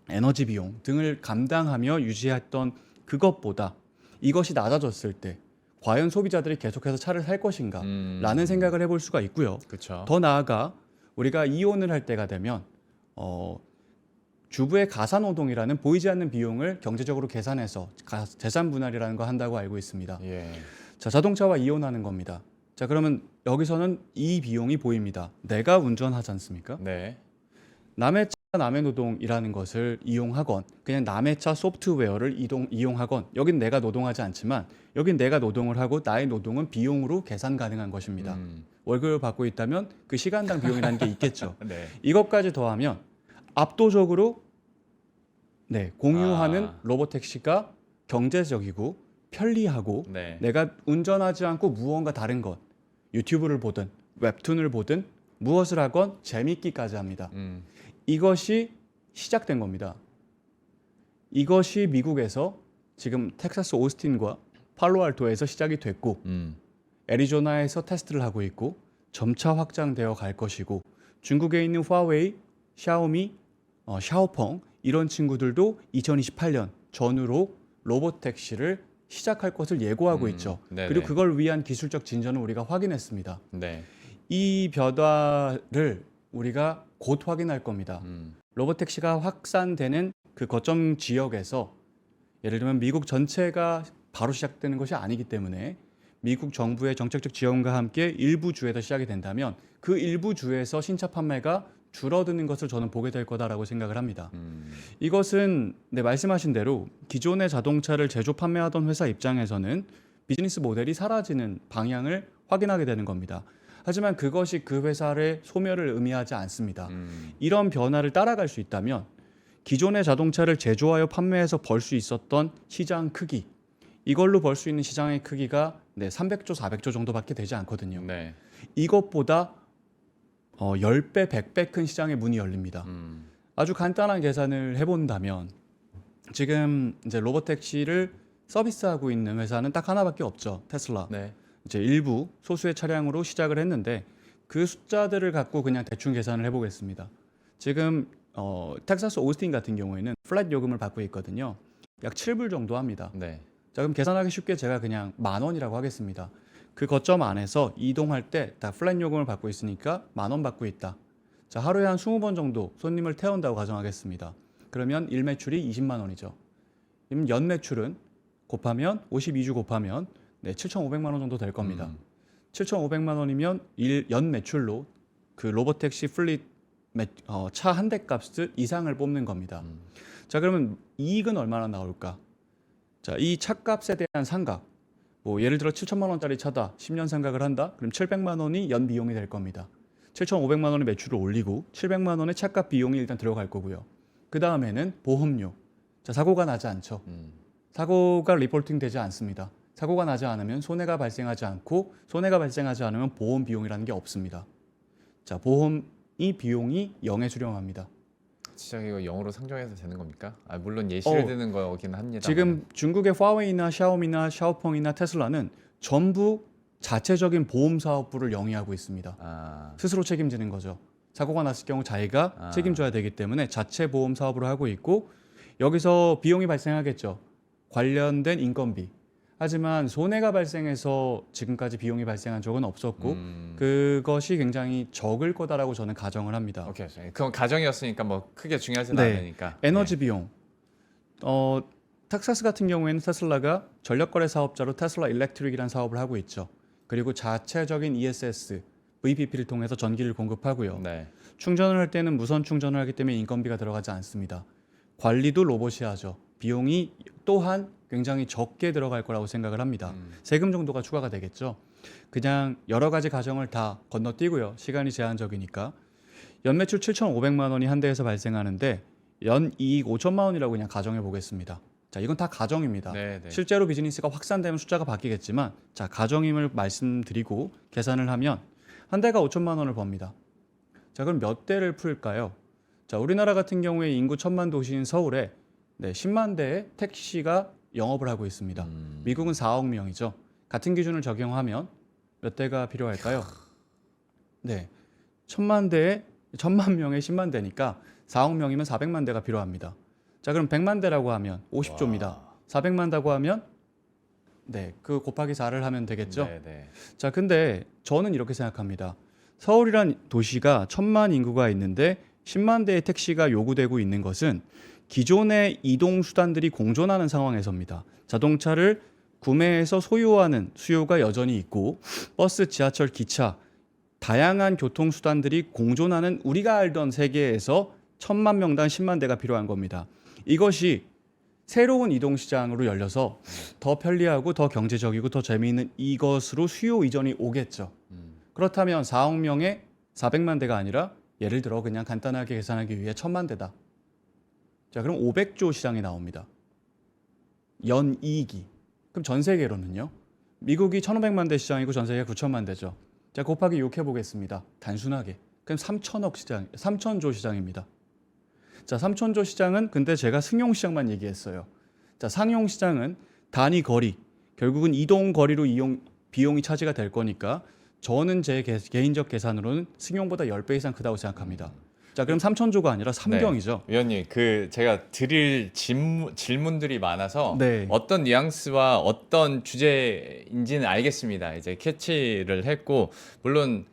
에너지 비용 등을 감당하며 유지했던 그것보다 이것이 낮아졌을 때 과연 소비자들이 계속해서 차를 살 것인가 라는 생각을 해볼 수가 있고요. 그렇죠. 더 나아가 우리가 이혼을 할 때가 되면 주부의 가사노동이라는 보이지 않는 비용을 경제적으로 계산해서 재산 분할이라는 거 한다고 알고 있습니다. 예. 자, 자동차와 이혼하는 겁니다. 자, 그러면 여기서는 이 비용이 보입니다. 내가 운전하지 않습니까? 네. 남의 차, 남의 노동이라는 것을 이용하건 그냥 남의 차 소프트웨어를 이용하건 여긴 내가 노동하지 않지만 여긴 내가 노동을 하고 나의 노동은 비용으로 계산 가능한 것입니다. 월급을 받고 있다면 그 시간당 비용이라는 게 있겠죠. 네. 이것까지 더하면 압도적으로 공유하는 로보택시가 경제적이고 편리하고 네. 내가 운전하지 않고 무언가 다른 것, 유튜브를 보든 웹툰을 보든 무엇을 하건 재밌기까지 합니다. 이것이 시작된 겁니다. 이것이 미국에서 지금 텍사스 오스틴과 팔로알토에서 시작이 됐고 애리조나에서 테스트를 하고 있고 점차 확장되어 갈 것이고 중국에 있는 화웨이, 샤오미, 샤오펑 이런 친구들도 2028년 전후로 로보택시를 시작할 것을 예고하고 있죠. 네네. 그리고 그걸 위한 기술적 진전을 우리가 확인했습니다. 네. 이 변화를 우리가 곧 확인할 겁니다. 로보택시가 확산되는 그 거점 지역에서 예를 들면 미국 전체가 바로 시작되는 것이 아니기 때문에 미국 정부의 정책적 지원과 함께 일부 주에서 시작이 된다면 그 일부 주에서 신차 판매가 줄어드는 것을 저는 보게 될 거다라고 생각을 합니다. 이것은 말씀하신 대로 기존의 자동차를 제조 판매하던 회사 입장에서는 비즈니스 모델이 사라지는 방향을 확인하게 되는 겁니다. 하지만 그것이 그 회사의 소멸을 의미하지 않습니다. 이런 변화를 따라갈 수 있다면 기존의 자동차를 제조하여 판매해서 벌 수 있었던 시장 크기 이걸로 벌 수 있는 시장의 크기가 300조, 400조 정도밖에 되지 않거든요. 네. 이것보다 10배, 100배 큰 시장의 문이 열립니다. 아주 간단한 계산을 해본다면 지금 이제 로보택시를 서비스하고 있는 회사는 딱 하나밖에 없죠. 테슬라. 네. 이제 일부 소수의 차량으로 시작을 했는데 그 숫자들을 갖고 그냥 대충 계산을 해보겠습니다. 지금 텍사스 오스틴 같은 경우에는 플랫 요금을 받고 있거든요. 약 7불 정도 합니다. 네. 자, 그럼 계산하기 쉽게 제가 그냥 10,000원이라고 하겠습니다. 그 거점 안에서 이동할 때 다 플랫 요금을 받고 있으니까 10,000원 받고 있다. 자, 하루에 한 20번 정도 손님을 태운다고 가정하겠습니다. 그러면 일 매출이 20만 원이죠. 그럼 연 매출은 곱하면 52주 곱하면 7,500만 원 정도 될 겁니다. 7,500만 원이면 연 매출로 그 로보택시 플릿 차 한 대 값을 이상을 뽑는 겁니다. 자, 그러면 이익은 얼마나 나올까? 자, 이 차값에 대한 상각. 예를 들어 7천만 원짜리 차다. 10년 상각을 한다. 그럼 700만 원이 연 비용이 될 겁니다. 7,500만 원의 매출을 올리고 700만 원의 차값 비용이 일단 들어갈 거고요. 그 다음에는 보험료. 자, 사고가 나지 않죠. 사고가 리포팅 되지 않습니다. 사고가 나지 않으면 손해가 발생하지 않고 손해가 발생하지 않으면 보험 비용이라는 게 없습니다. 자, 보험이 비용이 0에 수렴합니다. 진짜 이거 영어로 상정해서 되는 겁니까? 물론 예시를 드는 거긴 합니다. 지금 중국의 화웨이나 샤오미나 샤오펑이나 테슬라는 전부 자체적인 보험 사업부를 영위하고 있습니다. 스스로 책임지는 거죠. 사고가 났을 경우 자기가 책임져야 되기 때문에 자체 보험 사업으로 하고 있고 여기서 비용이 발생하겠죠. 관련된 인건비. 하지만 손해가 발생해서 지금까지 비용이 발생한 적은 없었고 그것이 굉장히 적을 거다라고 저는 가정을 합니다. 오케이. 그건 가정이었으니까 뭐 크게 중요하지는 네. 않으니까. 에너지 비용. 텍사스 같은 경우에는 테슬라가 전력거래 사업자로 테슬라 일렉트릭이라는 사업을 하고 있죠. 그리고 자체적인 ESS, VPP를 통해서 전기를 공급하고요. 네. 충전을 할 때는 무선 충전을 하기 때문에 인건비가 들어가지 않습니다. 관리도 로봇이 하죠. 비용이 또한 굉장히 적게 들어갈 거라고 생각을 합니다. 세금 정도가 추가가 되겠죠. 그냥 여러 가지 가정을 다 건너뛰고요. 시간이 제한적이니까. 연매출 7,500만 원이 한 대에서 발생하는데 연이익 5천만 원이라고 그냥 가정해 보겠습니다. 자, 이건 다 가정입니다. 네, 네. 실제로 비즈니스가 확산되면 숫자가 바뀌겠지만 자, 가정임을 말씀드리고 계산을 하면 한 대가 5천만 원을 법니다. 자, 그럼 몇 대를 풀까요? 자, 우리나라 같은 경우에 인구 1,000만 도시인 서울에 10만 대의 택시가 영업을 하고 있습니다. 미국은 4억 명이죠. 같은 기준을 적용하면 몇 대가 필요할까요? 네, 1,000만 명에 10만 대니까 4억 명이면 400만 대가 필요합니다. 자, 그럼 100만 대라고 하면 50조입니다. 400만 대라고 하면 그 곱하기 4를 하면 되겠죠. 네, 네. 자, 근데 저는 이렇게 생각합니다. 서울이란 도시가 1,000만 인구가 있는데 10만 대의 택시가 요구되고 있는 것은 기존의 이동 수단들이 공존하는 상황에서입니다. 자동차를 구매해서 소유하는 수요가 여전히 있고 버스, 지하철, 기차 다양한 교통 수단들이 공존하는 우리가 알던 세계에서 1,000만 명당 10만 대가 필요한 겁니다. 이것이 새로운 이동 시장으로 열려서 더 편리하고 더 경제적이고 더 재미있는 이것으로 수요 이전이 오겠죠. 그렇다면 4억 명에 400만 대가 아니라 예를 들어 그냥 간단하게 계산하기 위해 1,000만 대다. 자, 그럼 500조 시장이 나옵니다. 연이익이. 그럼 전 세계로는요? 미국이 1,500만 대 시장이고 전 세계가 9천만 대죠. 자, 곱하기 6 해보겠습니다. 단순하게. 그럼 3천조 시장입니다. 자, 3천조 시장은 근데 제가 승용 시장만 얘기했어요. 자, 상용 시장은 단위 거리, 결국은 이동 거리로 비용이 차지가 될 거니까 저는 제 개인적 계산으로는 승용보다 10배 이상 크다고 생각합니다. 자, 그럼 3천조가 아니라 삼경이죠. 네. 위원님, 제가 드릴 질문들이 많아서 네. 어떤 뉘앙스와 어떤 주제인지는 알겠습니다. 이제 캐치를 했고, 물론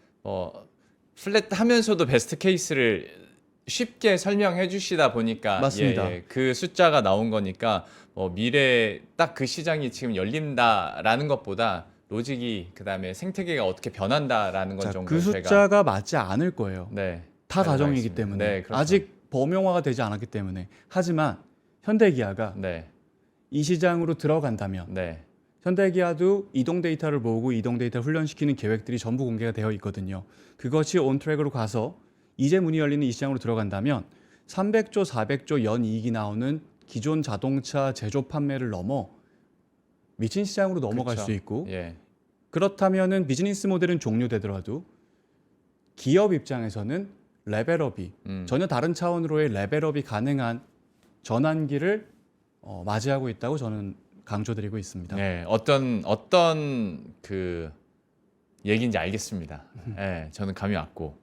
플랫하면서도 베스트 케이스를 쉽게 설명해 주시다 보니까 맞습니다. 그 숫자가 나온 거니까 미래에 딱 그 시장이 지금 열린다라는 것보다 로직이 그다음에 생태계가 어떻게 변한다라는 건 자, 정도 그 제가 숫자가 맞지 않을 거예요. 네. 다 가정이기 알겠습니다. 때문에 네, 그렇죠. 아직 범용화가 되지 않았기 때문에. 하지만 현대기아가 네. 이 시장으로 들어간다면 네. 현대기아도 이동 데이터를 모으고 이동 데이터를 훈련시키는 계획들이 전부 공개가 되어 있거든요. 그것이 온트랙으로 가서 이제 문이 열리는 이 시장으로 들어간다면 300조, 400조 연이익이 나오는 기존 자동차 제조 판매를 넘어 미친 시장으로 넘어갈 그렇죠. 수 있고 예. 그렇다면은 비즈니스 모델은 종료되더라도 기업 입장에서는 레벨업이 전혀 다른 차원으로의 레벨업이 가능한 전환기를 맞이하고 있다고 저는 강조드리고 있습니다. 네, 어떤 그 얘기인지 알겠습니다. 네, 저는 감이 왔고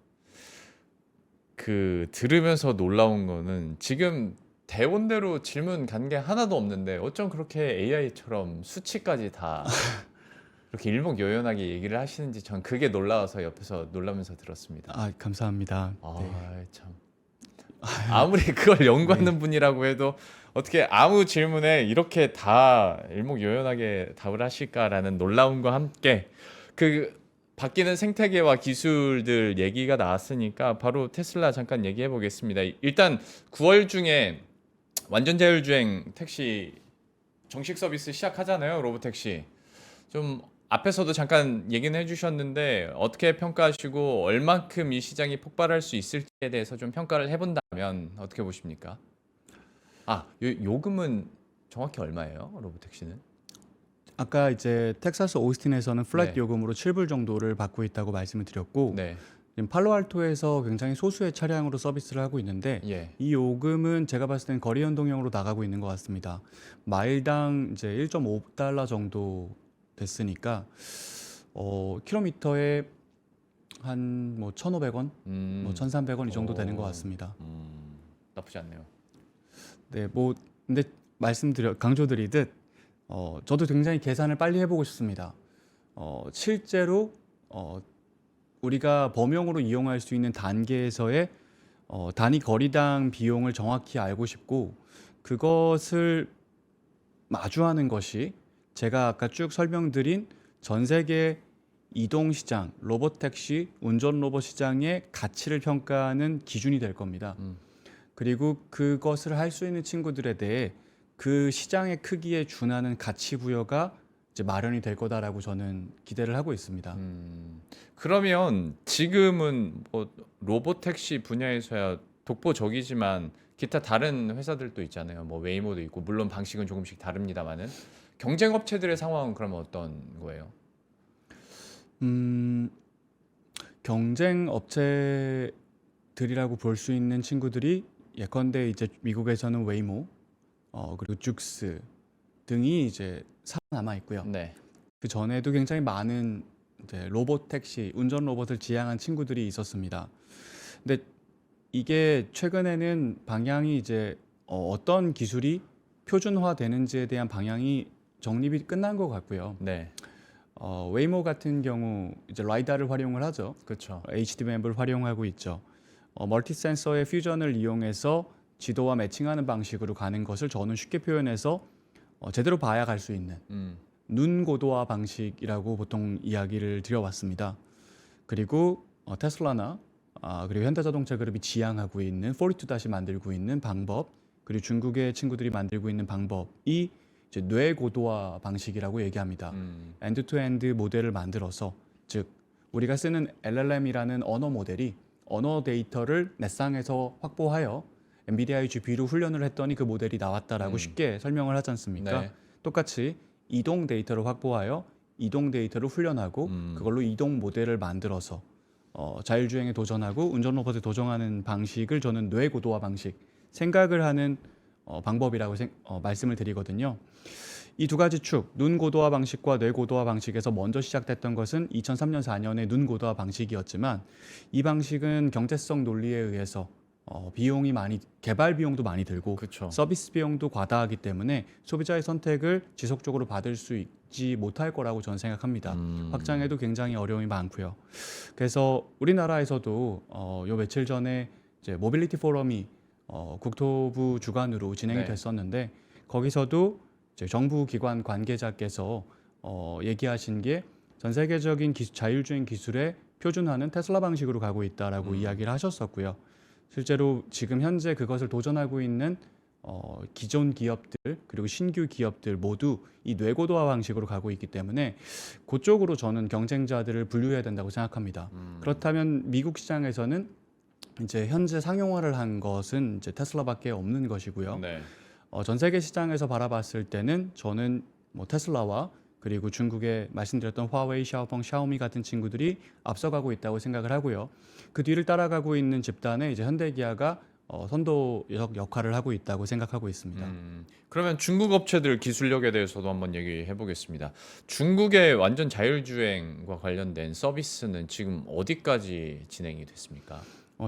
들으면서 놀라운 거는 지금 대본대로 질문 간 게 하나도 없는데 어쩜 그렇게 AI처럼 수치까지 다 그렇게 일목요연하게 얘기를 하시는지 전 그게 놀라워서 옆에서 놀라면서 들었습니다. 아, 감사합니다. 네. 참. 아무리 그걸 연구하는 분이라고 해도 어떻게 아무 질문에 이렇게 다 일목요연하게 답을 하실까라는 놀라움과 함께 바뀌는 생태계와 기술들 얘기가 나왔으니까 바로 테슬라 잠깐 얘기해 보겠습니다. 일단 9월 중에 완전 자율주행 택시 정식 서비스 시작하잖아요. 로보택시. 좀 앞에서도 잠깐 얘기는 해주셨는데 어떻게 평가하시고 얼만큼 이 시장이 폭발할 수 있을지에 대해서 좀 평가를 해본다면 어떻게 보십니까? 요금은 정확히 얼마예요? 로보택시는? 아까 이제 텍사스 오스틴에서는 플랫 네. 요금으로 7불 정도를 받고 있다고 말씀을 드렸고 네. 지금 팔로알토에서 굉장히 소수의 차량으로 서비스를 하고 있는데 예. 이 요금은 제가 봤을 땐 거리 연동형으로 나가고 있는 것 같습니다. 마일당 이제 1.5달러 정도 됐으니까 킬로미터에 한 1,500원, 1,300원 이 정도 되는 것 같습니다. 나쁘지 않네요. 네, 근데 강조드리듯 저도 굉장히 계산을 빨리 해보고 싶습니다. 실제로 우리가 범용으로 이용할 수 있는 단계에서의 단위 거리당 비용을 정확히 알고 싶고 그것을 마주하는 것이 제가 아까 쭉 설명드린 전 세계 이동 시장, 로봇 택시, 운전 로봇 시장의 가치를 평가하는 기준이 될 겁니다. 그리고 그것을 할 수 있는 친구들에 대해 그 시장의 크기에 준하는 가치 부여가 이제 마련이 될 거다라고 저는 기대를 하고 있습니다. 그러면 지금은 뭐 로봇 택시 분야에서야 독보적이지만 기타 다른 회사들도 있잖아요. 뭐 웨이모도 있고 물론 방식은 조금씩 다릅니다만은 경쟁 업체들의 상황은 그러면 어떤 거예요? 음, 경쟁 업체들이라고 볼 수 있는 친구들이 예컨대 이제 미국에서는 웨이모, 그리고 죽스 등이 이제 살아남아 있고요. 네. 그 전에도 굉장히 많은 이제 로봇 택시, 운전 로봇을 지향한 친구들이 있었습니다. 근데 이게 최근에는 방향이 이제 어떤 기술이 표준화되는지에 대한 방향이 정립이 끝난 것 같고요. 네. 웨이모 같은 경우 이제 라이다를 활용을 하죠. 그렇죠. HD 맵을 활용하고 있죠. 멀티 센서의 퓨전을 이용해서 지도와 매칭하는 방식으로 가는 것을 저는 쉽게 표현해서 제대로 봐야 갈 수 있는 눈 고도화 방식이라고 보통 이야기를 드려왔습니다. 그리고 테슬라나 그리고 현대자동차 그룹이 지향하고 있는 42다시 만들고 있는 방법, 그리고 중국의 친구들이 만들고 있는 방법이 이제 뇌 고도화 방식이라고 얘기합니다. 엔드-투-엔드 모델을 만들어서, 즉 우리가 쓰는 LLM이라는 언어 모델이 언어 데이터를 넷상에서 확보하여 엔비디아의 GPU로 훈련을 했더니 그 모델이 나왔다라고 쉽게 설명을 하지 않습니까? 네. 똑같이 이동 데이터를 확보하여 이동 데이터를 훈련하고 그걸로 이동 모델을 만들어서 자율주행에 도전하고 운전 로봇에 도전하는 방식을 저는 뇌 고도화 방식, 생각을 하는 방법이라고 말씀을 드리거든요. 이 두 가지 축, 눈 고도화 방식과 뇌 고도화 방식에서 먼저 시작됐던 것은 2003년 4년에 눈 고도화 방식이었지만 이 방식은 경제성 논리에 의해서 비용이 많이, 개발 비용도 많이 들고 그렇죠. 서비스 비용도 과다하기 때문에 소비자의 선택을 지속적으로 받을 수 있지 못할 거라고 저는 생각합니다. 확장에도 굉장히 어려움이 많고요. 그래서 우리나라에서도 요 며칠 전에 이제 모빌리티 포럼이 국토부 주관으로 진행이 네. 됐었는데 거기서도 이제 정부 기관 관계자께서 얘기하신 게 전 세계적인 자율주행 기술의 표준화는 테슬라 방식으로 가고 있다라고 이야기를 하셨었고요. 실제로 지금 현재 그것을 도전하고 있는 기존 기업들 그리고 신규 기업들 모두 이 뇌고도화 방식으로 가고 있기 때문에 그쪽으로 저는 경쟁자들을 분류해야 된다고 생각합니다. 그렇다면 미국 시장에서는 이제 현재 상용화를 한 것은 이제 테슬라밖에 없는 것이고요. 네. 전 세계 시장에서 바라봤을 때는 저는 뭐 테슬라와 그리고 중국의 말씀드렸던 화웨이, 샤오펑, 샤오미 같은 친구들이 앞서가고 있다고 생각을 하고요. 그 뒤를 따라가고 있는 집단에 이제 현대기아가 선도적 역할을 하고 있다고 생각하고 있습니다. 그러면 중국 업체들 기술력에 대해서도 한번 얘기해 보겠습니다. 중국의 완전 자율주행과 관련된 서비스는 지금 어디까지 진행이 됐습니까?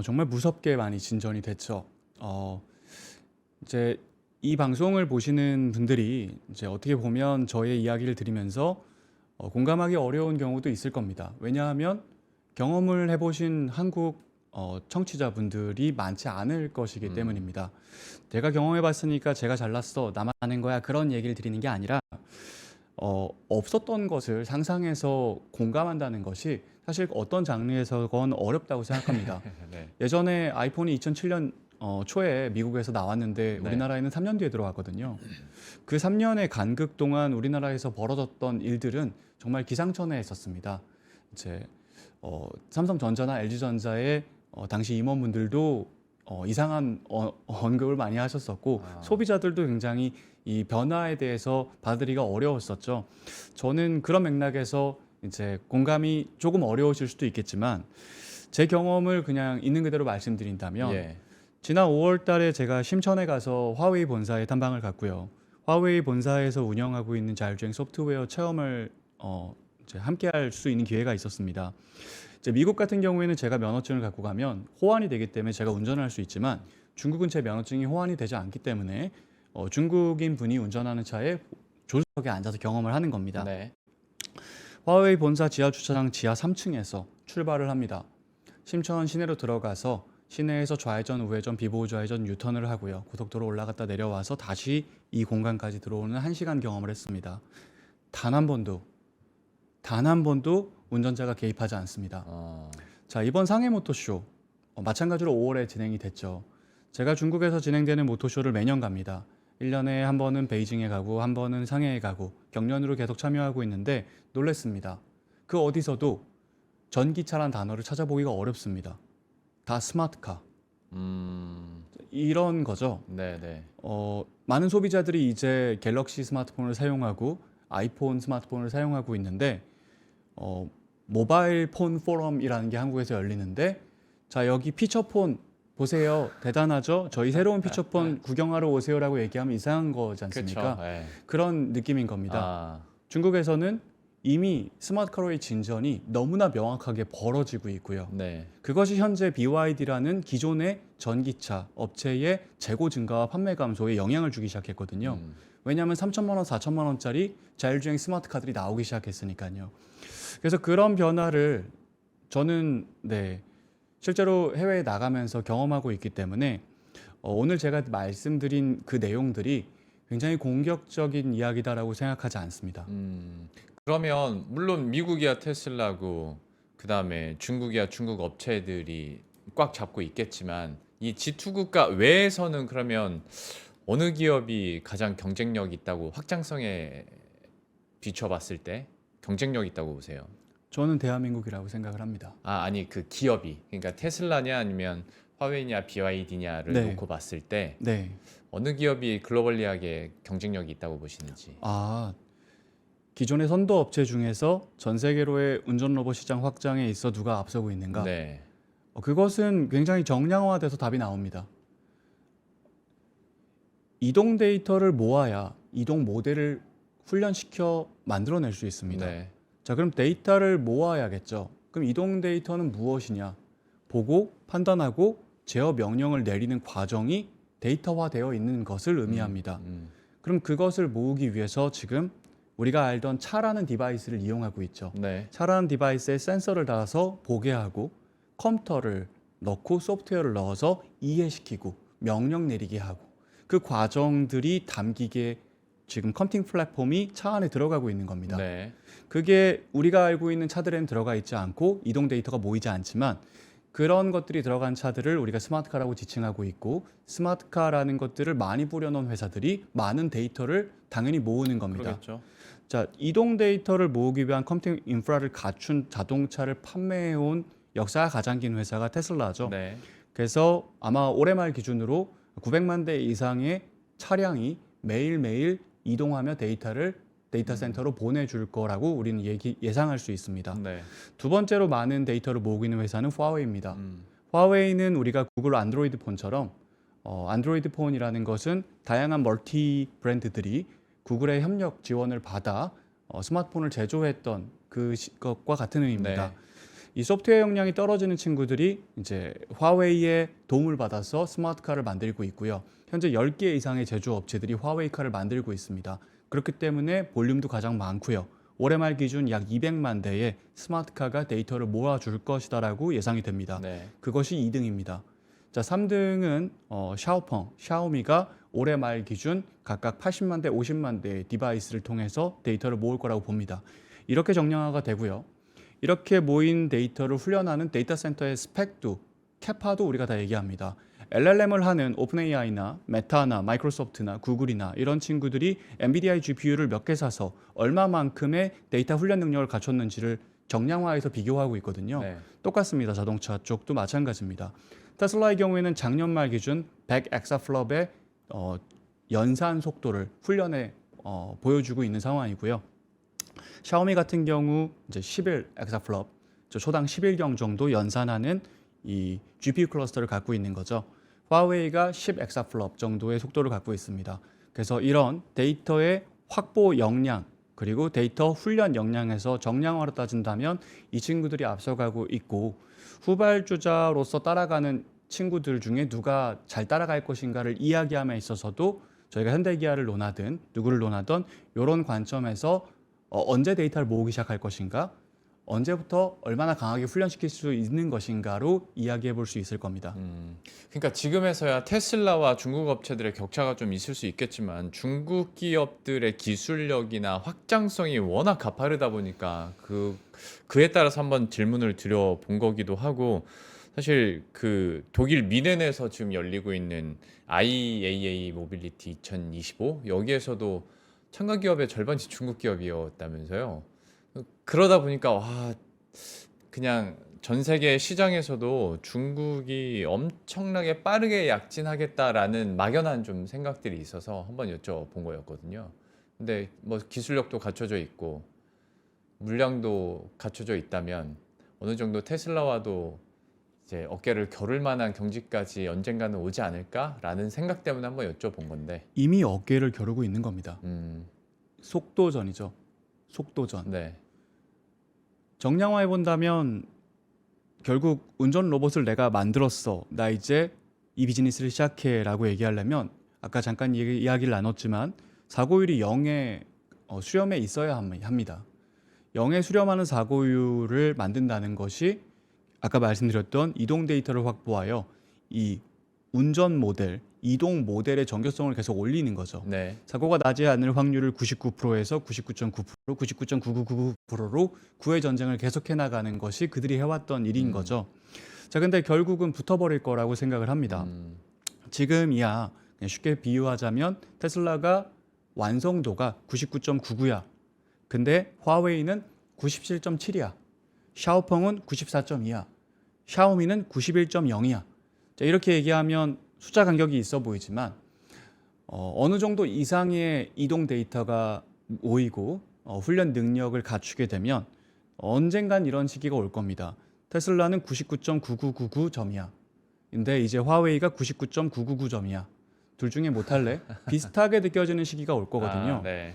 정말 무섭게 많이 진전이 됐죠. 이제 이 방송을 보시는 분들이 이제 어떻게 보면 저의 이야기를 들으면서 공감하기 어려운 경우도 있을 겁니다. 왜냐하면 경험을 해보신 한국 청취자분들이 많지 않을 것이기 때문입니다. 내가 경험해봤으니까 제가 잘났어, 나만 아는 거야, 그런 얘기를 드리는 게 아니라 없었던 것을 상상해서 공감한다는 것이 사실 어떤 장르에서건 어렵다고 생각합니다. 네. 예전에 아이폰이 2007년 초에 미국에서 나왔는데 네. 우리나라에는 3년 뒤에 들어왔거든요. 그 3년의 간극 동안 우리나라에서 벌어졌던 일들은 정말 기상천외했었습니다. 이제 삼성전자나 LG전자의 당시 임원분들도 이상한 언급을 많이 하셨었고 소비자들도 굉장히 이 변화에 대해서 받아들이기가 어려웠었죠. 저는 그런 맥락에서 이제 공감이 조금 어려우실 수도 있겠지만 제 경험을 그냥 있는 그대로 말씀드린다면 예. 지난 5월 달에 제가 심천에 가서 화웨이 본사에 탐방을 갔고요. 화웨이 본사에서 운영하고 있는 자율주행 소프트웨어 체험을 이제 함께 할 수 있는 기회가 있었습니다. 이제 미국 같은 경우에는 제가 면허증을 갖고 가면 호환이 되기 때문에 제가 운전을 할 수 있지만 중국은 제 면허증이 호환이 되지 않기 때문에 중국인 분이 운전하는 차에 조수석에 앉아서 경험을 하는 겁니다. 네. 화웨이 본사 지하 주차장 지하 3층에서 출발을 합니다. 심천 시내로 들어가서 시내에서 좌회전, 우회전, 비보호 좌회전 유턴을 하고요. 고속도로 올라갔다 내려와서 다시 이 공간까지 들어오는 1시간 경험을 했습니다. 단 한 번도 운전자가 개입하지 않습니다. 자, 이번 상해 모터쇼 마찬가지로 5월에 진행이 됐죠. 제가 중국에서 진행되는 모터쇼를 매년 갑니다. 1년에 한 번은 베이징에 가고 한 번은 상해에 가고 경년으로 계속 참여하고 있는데 놀랬습니다. 그 어디서도 전기차란 단어를 찾아보기가 어렵습니다. 다 스마트카. 이런 거죠. 네네. 많은 소비자들이 이제 갤럭시 스마트폰을 사용하고 아이폰 스마트폰을 사용하고 있는데 모바일 폰 포럼이라는 게 한국에서 열리는데 자, 여기 피처폰 보세요. 대단하죠? 저희 새로운 피처폰 구경하러 오세요라고 얘기하면 이상한 거지 않습니까? 그렇죠. 네. 그런 느낌인 겁니다. 중국에서는 이미 스마트카로의 진전이 너무나 명확하게 벌어지고 있고요. 네. 그것이 현재 BYD라는 기존의 전기차 업체의 재고 증가와 판매 감소에 영향을 주기 시작했거든요. 왜냐하면 3천만 원, 4천만 원짜리 자율주행 스마트카들이 나오기 시작했으니까요. 그래서 그런 변화를 저는 실제로 해외에 나가면서 경험하고 있기 때문에 오늘 제가 말씀드린 그 내용들이 굉장히 공격적인 이야기다라고 생각하지 않습니다. 그러면 물론 미국이야 테슬라고 그다음에 중국이야 중국 업체들이 꽉 잡고 있겠지만 이 G2 국가 외에서는 그러면 어느 기업이 가장 경쟁력 있다고 확장성에 비춰봤을 때 경쟁력 있다고 보세요? 저는 대한민국이라고 생각을 합니다. 아니 그 기업이 그러니까 테슬라냐 아니면 화웨이냐 BYD냐를 네. 놓고 봤을 때 네. 어느 기업이 글로벌리하게 경쟁력이 있다고 보시는지. 기존의 선도 업체 중에서 전 세계로의 운전 로봇 시장 확장에 있어 누가 앞서고 있는가? 네. 그것은 굉장히 정량화돼서 답이 나옵니다. 이동 데이터를 모아야 이동 모델을 훈련시켜 만들어낼 수 있습니다. 네. 자, 그럼 데이터를 모아야겠죠. 그럼 이동 데이터는 무엇이냐? 보고 판단하고 제어 명령을 내리는 과정이 데이터화되어 있는 것을 의미합니다. 그럼 그것을 모으기 위해서 지금 우리가 알던 차라는 디바이스를 이용하고 있죠. 네. 차라는 디바이스에 센서를 달아서 보게 하고 컴퓨터를 넣고 소프트웨어를 넣어서 이해시키고 명령 내리게 하고 그 과정들이 담기게 지금 컴퓨팅 플랫폼이 차 안에 들어가고 있는 겁니다. 네. 그게 우리가 알고 있는 차들에는 들어가 있지 않고 이동 데이터가 모이지 않지만 그런 것들이 들어간 차들을 우리가 스마트카라고 지칭하고 있고 스마트카라는 것들을 많이 뿌려놓은 회사들이 많은 데이터를 당연히 모으는 겁니다. 그렇겠죠. 자, 이동 데이터를 모으기 위한 컴퓨팅 인프라를 갖춘 자동차를 판매해온 역사가 가장 긴 회사가 테슬라죠. 네. 그래서 아마 올해 말 기준으로 900만 대 이상의 차량이 매일매일 이동하며 데이터를 데이터 센터로 보내줄 거라고 우리는 예상할 수 있습니다. 네. 두 번째로 많은 데이터를 모으고 있는 회사는 화웨이입니다. 화웨이는 우리가 구글 안드로이드 폰처럼 안드로이드 폰이라는 것은 다양한 멀티 브랜드들이 구글의 협력 지원을 받아 스마트폰을 제조했던 그것과 같은 의미입니다. 네. 이 소프트웨어 역량이 떨어지는 친구들이 이제 화웨이의 도움을 받아서 스마트카를 만들고 있고요. 현재 10개 이상의 제조업체들이 화웨이카를 만들고 있습니다. 그렇기 때문에 볼륨도 가장 많고요. 올해 말 기준 약 200만 대의 스마트카가 데이터를 모아줄 것이다라고 예상이 됩니다. 네. 그것이 2등입니다. 자, 3등은 샤오미가 올해 말 기준 각각 80만 대, 50만 대의 디바이스를 통해서 데이터를 모을 거라고 봅니다. 이렇게 정량화가 되고요. 이렇게 모인 데이터를 훈련하는 데이터 센터의 스펙도, 캐파도 우리가 다 얘기합니다. LLM을 하는 오픈AI나 메타나 마이크로소프트나 구글이나 이런 친구들이 NVIDIA GPU를 몇 개 사서 얼마만큼의 데이터 훈련 능력을 갖췄는지를 정량화해서 비교하고 있거든요. 네. 똑같습니다. 자동차 쪽도 마찬가지입니다. 테슬라의 경우에는 작년 말 기준 100 엑사플롭의 연산 속도를 훈련에 보여주고 있는 상황이고요. 샤오미 같은 경우 이제 11 엑사플롭, 초당 11경 정도 연산하는 이 GPU 클러스터를 갖고 있는 거죠. 화웨이가 10 엑사플롭 정도의 속도를 갖고 있습니다. 그래서 이런 데이터의 확보 역량 그리고 데이터 훈련 역량에서 정량화로 따진다면 이 친구들이 앞서가고 있고 후발주자로서 따라가는 친구들 중에 누가 잘 따라갈 것인가를 이야기함에 있어서도 저희가 현대기아를 논하든 누구를 논하든 이런 관점에서 언제 데이터를 모으기 시작할 것인가, 언제부터 얼마나 강하게 훈련시킬 수 있는 것인가로 이야기해 볼 수 있을 겁니다. 그러니까 지금에서야 테슬라와 중국 업체들의 격차가 좀 있을 수 있겠지만 중국 기업들의 기술력이나 확장성이 워낙 가파르다 보니까 그에 따라서 한번 질문을 드려본 거기도 하고, 사실 그 독일 미넨에서 지금 열리고 있는 IAA 모빌리티 2025 여기에서도 참가 기업의 절반이 중국 기업이었다면서요. 그러다 보니까 와, 그냥 전 세계 시장에서도 중국이 엄청나게 빠르게 약진하겠다라는 막연한 좀 생각들이 있어서 한번 여쭤본 거였거든요. 근데 뭐 기술력도 갖춰져 있고 물량도 갖춰져 있다면 어느 정도 테슬라와도 이제 어깨를 겨룰 만한 경지까지 언젠가는 오지 않을까라는 생각 때문에 한번 여쭤본 건데. 이미 어깨를 겨루고 있는 겁니다. 속도전이죠. 속도전. 네. 정량화해 본다면 결국 운전 로봇을 내가 만들었어. 나 이제 이 비즈니스를 시작해라고 얘기하려면 아까 잠깐 이야기를 나눴지만 사고율이 0의 수렴에 있어야 합니다. 0에 수렴하는 사고율을 만든다는 것이 아까 말씀드렸던 이동 데이터를 확보하여 이 운전 모델, 이동 모델의 정교성을 계속 올리는 거죠. 네. 사고가 나지 않을 확률을 99%에서 99.9%, 99.999%로 구의 전쟁을 계속해 나가는 것이 그들이 해왔던 일인 거죠. 자, 근데 결국은 붙어버릴 거라고 생각을 합니다. 지금이야 그냥 쉽게 비유하자면 테슬라가 완성도가 99.99야. 근데 화웨이는 97.7이야. 샤오펑은 94.2야. 샤오미는 91.0이야. 자, 이렇게 얘기하면 숫자 간격이 있어 보이지만 어느 정도 이상의 이동 데이터가 모이고 훈련 능력을 갖추게 되면 언젠간 이런 시기가 올 겁니다. 테슬라는 99.9999점이야. 근데 이제 화웨이가 99.999점이야. 둘 중에 못 할래? 비슷하게 느껴지는 시기가 올 거거든요. 네.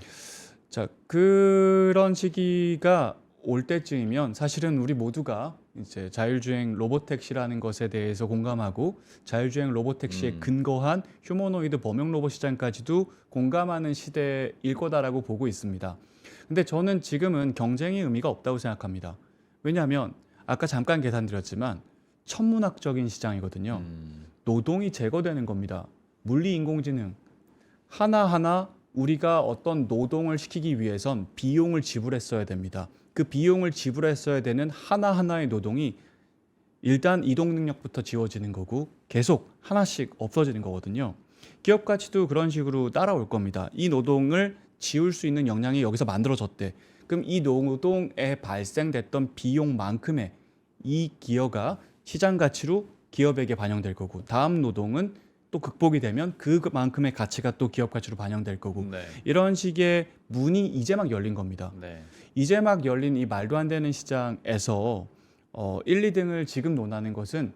자, 그런 시기가 올 때쯤이면 사실은 우리 모두가 이제 자율주행 로봇택시라는 것에 대해서 공감하고 자율주행 로봇택시에 근거한 휴머노이드 범용 로봇 시장까지도 공감하는 시대일 거다라고 보고 있습니다. 근데 저는 지금은 경쟁의 의미가 없다고 생각합니다. 왜냐하면 아까 잠깐 계산드렸지만 천문학적인 시장이거든요. 노동이 제거되는 겁니다. 물리 인공지능 하나하나 우리가 어떤 노동을 시키기 위해선 비용을 지불했어야 됩니다. 그 비용을 지불했어야 되는 하나하나의 노동이 일단 이동 능력부터 지워지는 거고 계속 하나씩 없어지는 거거든요. 기업 가치도 그런 식으로 따라올 겁니다. 이 노동을 지울 수 있는 역량이 여기서 만들어졌대. 그럼 이 노동에 발생됐던 비용만큼의 이 기여가 시장 가치로 기업에게 반영될 거고, 다음 노동은 또 극복이 되면 그만큼의 가치가 또 기업 가치로 반영될 거고, 네. 이런 식의 문이 이제 막 열린 겁니다. 네. 이제 막 열린 이 말도 안 되는 시장에서 1, 2등을 지금 논하는 것은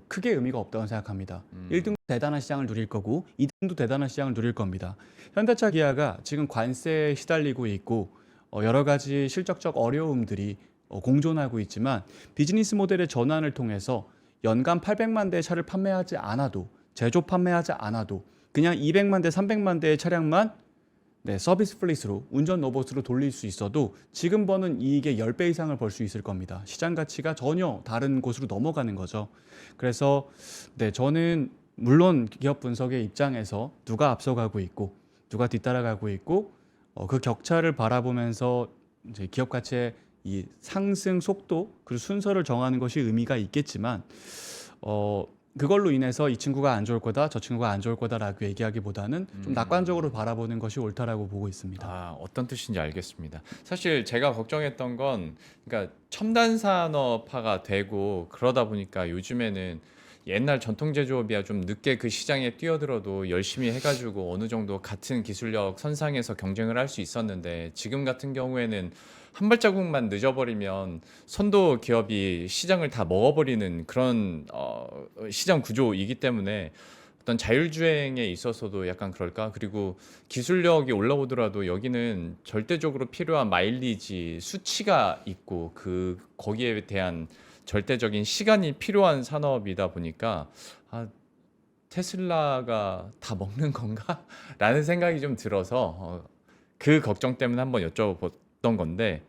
크게 의미가 없다고 생각합니다. 1등도 대단한 시장을 누릴 거고 2등도 대단한 시장을 누릴 겁니다. 현대차 기아가 지금 관세에 시달리고 있고 여러 가지 실적적 어려움들이 공존하고 있지만 비즈니스 모델의 전환을 통해서 연간 800만 대의 차를 판매하지 않아도, 제조 판매하지 않아도 그냥 200만 대, 300만 대의 차량만 서비스 플릿으로, 운전 로봇으로 돌릴 수 있어도 지금 버는 이익의 10배 이상을 벌 수 있을 겁니다. 시장 가치가 전혀 다른 곳으로 넘어가는 거죠. 그래서 저는 물론 기업 분석의 입장에서 누가 앞서가고 있고 누가 뒤따라가고 있고 그 격차를 바라보면서 이제 기업 가치의 이 상승 속도 그리고 순서를 정하는 것이 의미가 있겠지만 그걸로 인해서 이 친구가 안 좋을 거다, 저 친구가 안 좋을 거다라고 얘기하기보다는 좀 낙관적으로 바라보는 것이 옳다라고 보고 있습니다. 어떤 뜻인지 알겠습니다. 사실 제가 걱정했던 건, 그러니까 첨단 산업화가 되고 그러다 보니까 요즘에는 옛날 전통 제조업이야 좀 늦게 그 시장에 뛰어들어도 열심히 해가지고 어느 정도 같은 기술력 선상에서 경쟁을 할 수 있었는데, 지금 같은 경우에는 한 발자국만 늦어버리면 선도 기업이 시장을 다 먹어버리는 그런 시장 구조이기 때문에 어떤 자율주행에 있어서도 약간 그럴까? 그리고 기술력이 올라오더라도 여기는 절대적으로 필요한 마일리지 수치가 있고 거기에 대한 절대적인 시간이 필요한 산업이다 보니까 테슬라가 다 먹는 건가? 라는 생각이 좀 들어서 그 걱정 때문에 한번 여쭤봤던 건데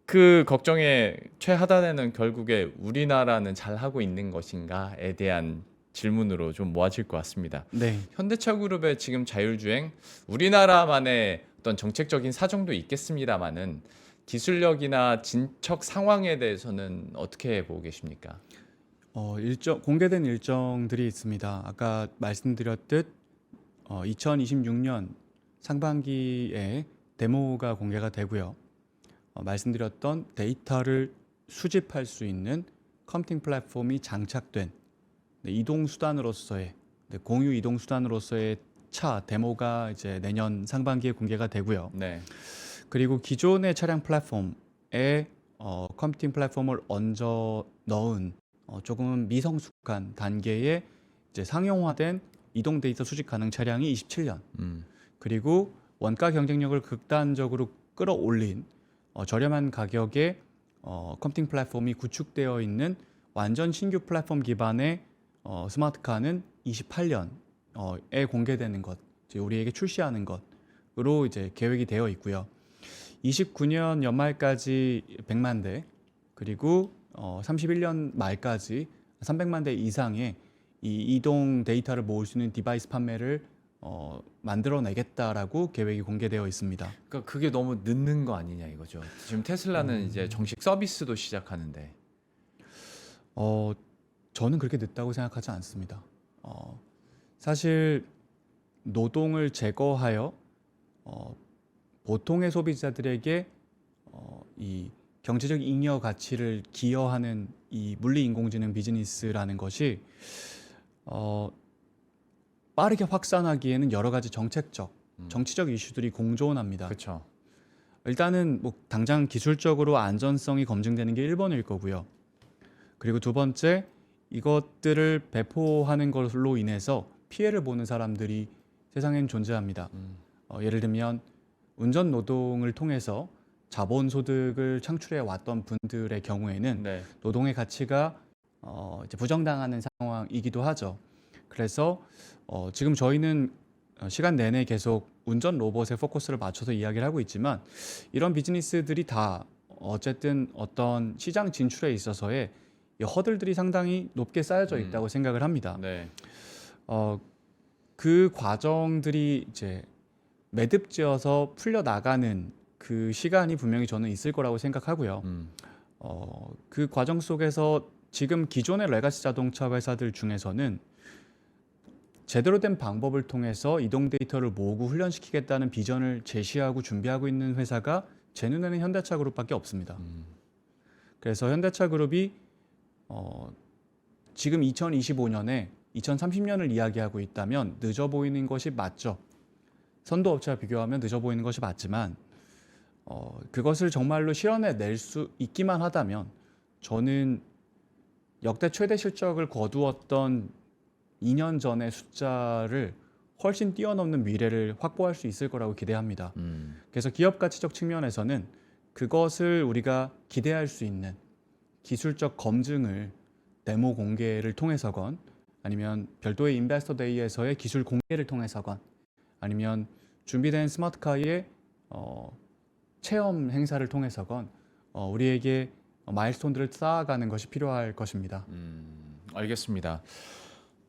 그 걱정의 최하단에는 결국에 우리나라는 잘하고 있는 것인가에 대한 질문으로 좀 모아질 것 같습니다. 네. 현대차 그룹의 지금 자율주행 우리나라만의 어떤 정책적인 사정도 있겠습니다만은 기술력이나 진척 상황에 대해서는 어떻게 보고 계십니까? 공개된 일정들이 있습니다. 아까 말씀드렸듯 2026년 상반기에 데모가 공개가 되고요. 말씀드렸던 데이터를 수집할 수 있는 컴퓨팅 플랫폼이 장착된 이동 수단으로서의 공유 이동 수단으로서의 차 데모가 이제 내년 상반기에 공개가 되고요. 네. 그리고 기존의 차량 플랫폼에 컴퓨팅 플랫폼을 얹어 넣은 조금 미성숙한 단계의 이제 상용화된 이동 데이터 수집 가능 차량이 27년. 그리고 원가 경쟁력을 극단적으로 끌어올린 저렴한 가격의 컴퓨팅 플랫폼이 구축되어 있는 완전 신규 플랫폼 기반의 스마트카는 28년에 공개되는 것, 이제 우리에게 출시하는 것으로 이제 계획이 되어 있고요. 29년 연말까지 100만 대, 그리고 31년 말까지 300만 대 이상의 이 이동 데이터를 모을 수 있는 디바이스 판매를 만들어내겠다라고 계획이 공개되어 있습니다. 그러니까 그게 너무 늦는 거 아니냐 이거죠. 지금 테슬라는 이제 정식 서비스도 시작하는데. 저는 그렇게 늦다고 생각하지 않습니다. 사실 노동을 제거하여 보통의 소비자들에게 이 경제적 잉여 가치를 기여하는 이 물리 인공지능 비즈니스라는 것이 빠르게 확산하기에는 여러 가지 정책적, 정치적 이슈들이 공존합니다. 그렇죠. 일단은 뭐 당장 기술적으로 안전성이 검증되는 게 1번일 거고요. 그리고 두 번째, 이것들을 배포하는 걸로 인해서 피해를 보는 사람들이 세상엔 존재합니다. 예를 들면 운전 노동을 통해서 자본 소득을 창출해 왔던 분들의 경우에는 네. 노동의 가치가 이제 부정당하는 상황이기도 하죠. 그래서 지금 저희는 시간 내내 계속 운전 로봇에 포커스를 맞춰서 이야기를 하고 있지만 이런 비즈니스들이 다 어쨌든 어떤 시장 진출에 있어서의 이 허들들이 상당히 높게 쌓여져 있다고 생각을 합니다. 네. 그 과정들이 이제 매듭지어서 풀려 나가는 그 시간이 분명히 저는 있을 거라고 생각하고요. 그 과정 속에서 지금 기존의 레가시 자동차 회사들 중에서는 제대로 된 방법을 통해서 이동 데이터를 모으고 훈련시키겠다는 비전을 제시하고 준비하고 있는 회사가 제 눈에는 현대차 그룹밖에 없습니다. 그래서 현대차 그룹이 지금 2025년에 2030년을 이야기하고 있다면 늦어 보이는 것이 맞죠. 선도업체와 비교하면 늦어 보이는 것이 맞지만 그것을 정말로 실현해 낼 수 있기만 하다면 저는 역대 최대 실적을 거두었던 2년 전의 숫자를 훨씬 뛰어넘는 미래를 확보할 수 있을 거라고 기대합니다. 그래서 기업 가치적 측면에서는 그것을 우리가 기대할 수 있는 기술적 검증을 데모 공개를 통해서건 아니면 별도의 인베스터 데이에서의 기술 공개를 통해서건 아니면 준비된 스마트카의 체험 행사를 통해서건 우리에게 마일스톤들을 쌓아가는 것이 필요할 것입니다. 알겠습니다.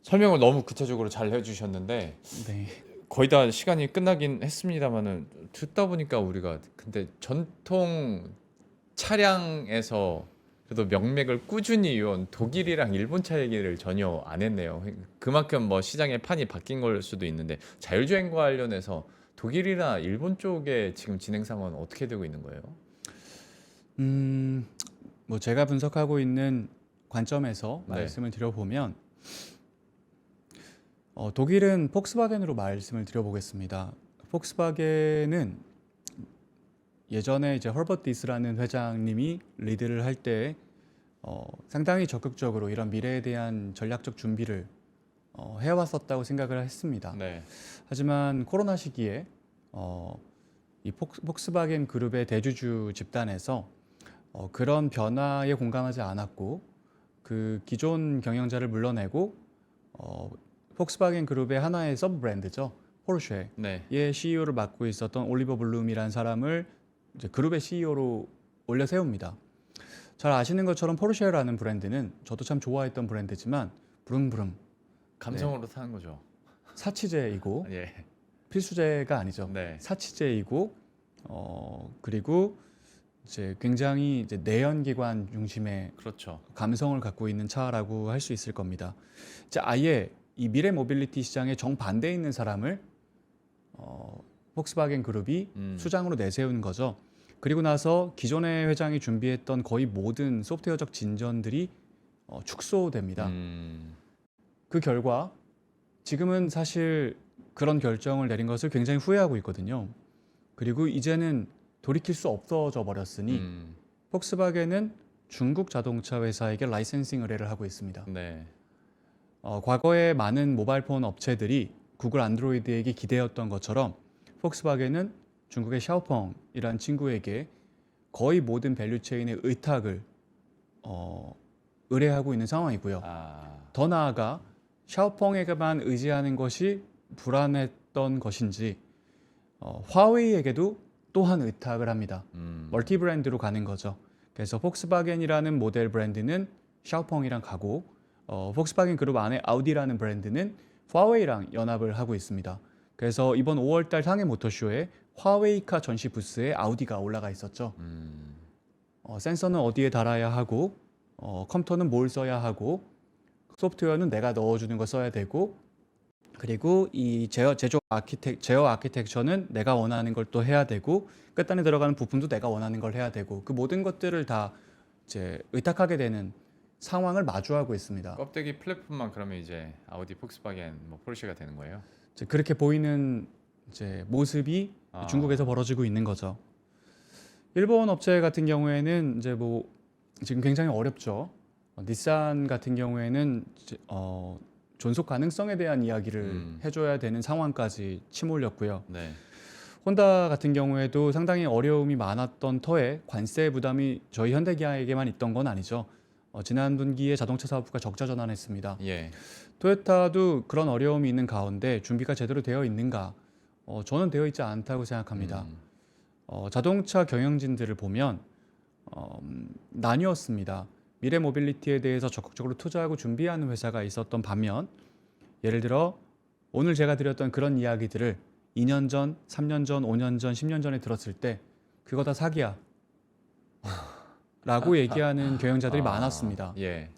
설명을 너무 구체적으로 잘 해주셨는데 네. 거의 다 시간이 끝나긴 했습니다만은 듣다 보니까 우리가 근데 전통 차량에서 그래도 명맥을 꾸준히 이어온 독일이랑 일본 차 얘기를 전혀 안 했네요. 그만큼 뭐 시장의 판이 바뀐 걸 수도 있는데 자율주행과 관련해서 독일이나 일본 쪽에 지금 진행 상황은 어떻게 되고 있는 거예요? 뭐 제가 분석하고 있는 관점에서 네. 말씀을 드려보면 독일은 폭스바겐으로 말씀을 드려보겠습니다. 폭스바겐은 예전에 이제 헐버트 디스라는 회장님이 리드를 할 때 상당히 적극적으로 이런 미래에 대한 전략적 준비를 해왔었다고 생각을 했습니다. 네. 하지만 코로나 시기에 이 폭스바겐 그룹의 대주주 집단에서 그런 변화에 공감하지 않았고 그 기존 경영자를 물러내고 폭스바겐 그룹의 하나의 서브 브랜드죠. 포르쉐의 네. CEO를 맡고 있었던 올리버 블룸이라는 사람을 이제 그룹의 CEO로 올려 세웁니다. 잘 아시는 것처럼 포르쉐라는 브랜드는 저도 참 좋아했던 브랜드지만 부릉부릉 감성으로 타는 거죠. 사치제이고 예. 필수제가 아니죠. 네. 사치제이고 그리고 이제 굉장히 이제 내연기관 중심의 그렇죠. 감성을 갖고 있는 차라고 할 수 있을 겁니다. 이제 아예 이 미래 모빌리티 시장에 정반대에 있는 사람을 폭스바겐 그룹이 수장으로 내세운 거죠. 그리고 나서 기존의 회장이 준비했던 거의 모든 소프트웨어적 진전들이 축소됩니다. 그 결과 지금은 사실 그런 결정을 내린 것을 굉장히 후회하고 있거든요. 그리고 이제는 돌이킬 수 없어져 버렸으니 폭스바겐은 중국 자동차 회사에게 라이센싱 의뢰를 하고 있습니다. 네. 과거에 많은 모바일폰 업체들이 구글 안드로이드에게 기대었던 것처럼 폭스바겐은 중국의 샤오펑이라는 친구에게 거의 모든 밸류체인의 의탁을 의뢰하고 있는 상황이고요. 더 나아가 샤오펑에게만 의지하는 것이 불안했던 것인지 화웨이에게도 또한 의탁을 합니다. 멀티 브랜드로 가는 거죠. 그래서 폭스바겐이라는 모델 브랜드는 샤오펑이랑 가고 폭스바겐 그룹 안에 아우디라는 브랜드는 화웨이랑 연합을 하고 있습니다. 그래서 이번 5월달 상해 모터쇼에 화웨이카 전시 부스에 아우디가 올라가 있었죠. 센서는 어디에 달아야 하고 컴퓨터는 뭘 써야 하고 소프트웨어는 내가 넣어주는 거 써야 되고 그리고 이 제어 아키텍처는 내가 원하는 걸 또 해야 되고 끝단에 들어가는 부품도 내가 원하는 걸 해야 되고 그 모든 것들을 다 이제 의탁하게 되는 상황을 마주하고 있습니다. 껍데기 플랫폼만 그러면 이제 아우디, 폭스바겐, 뭐 포르쉐가 되는 거예요? 이제 그렇게 보이는 이제 모습이 중국에서 벌어지고 있는 거죠. 일본 업체 같은 경우에는 이제 뭐 지금 굉장히 어렵죠. 닛산 같은 경우에는 존속 가능성에 대한 이야기를 해줘야 되는 상황까지 치몰렸고요. 네. 혼다 같은 경우에도 상당히 어려움이 많았던 터에 관세 부담이 저희 현대기아에게만 있던 건 아니죠. 지난 분기에 자동차 사업부가 적자 전환했습니다. 예. 토요타도 그런 어려움이 있는 가운데 준비가 제대로 되어 있는가? 저는 되어 있지 않다고 생각합니다. 자동차 경영진들을 보면 나뉘었습니다. 미래 모빌리티에 대해서 적극적으로 투자하고 준비하는 회사가 있었던 반면 예를 들어 오늘 제가 드렸던 그런 이야기들을 2년 전, 3년 전, 5년 전, 10년 전에 들었을 때 그거 다 사기야 라고 얘기하는 경영자들이 많았습니다. 예.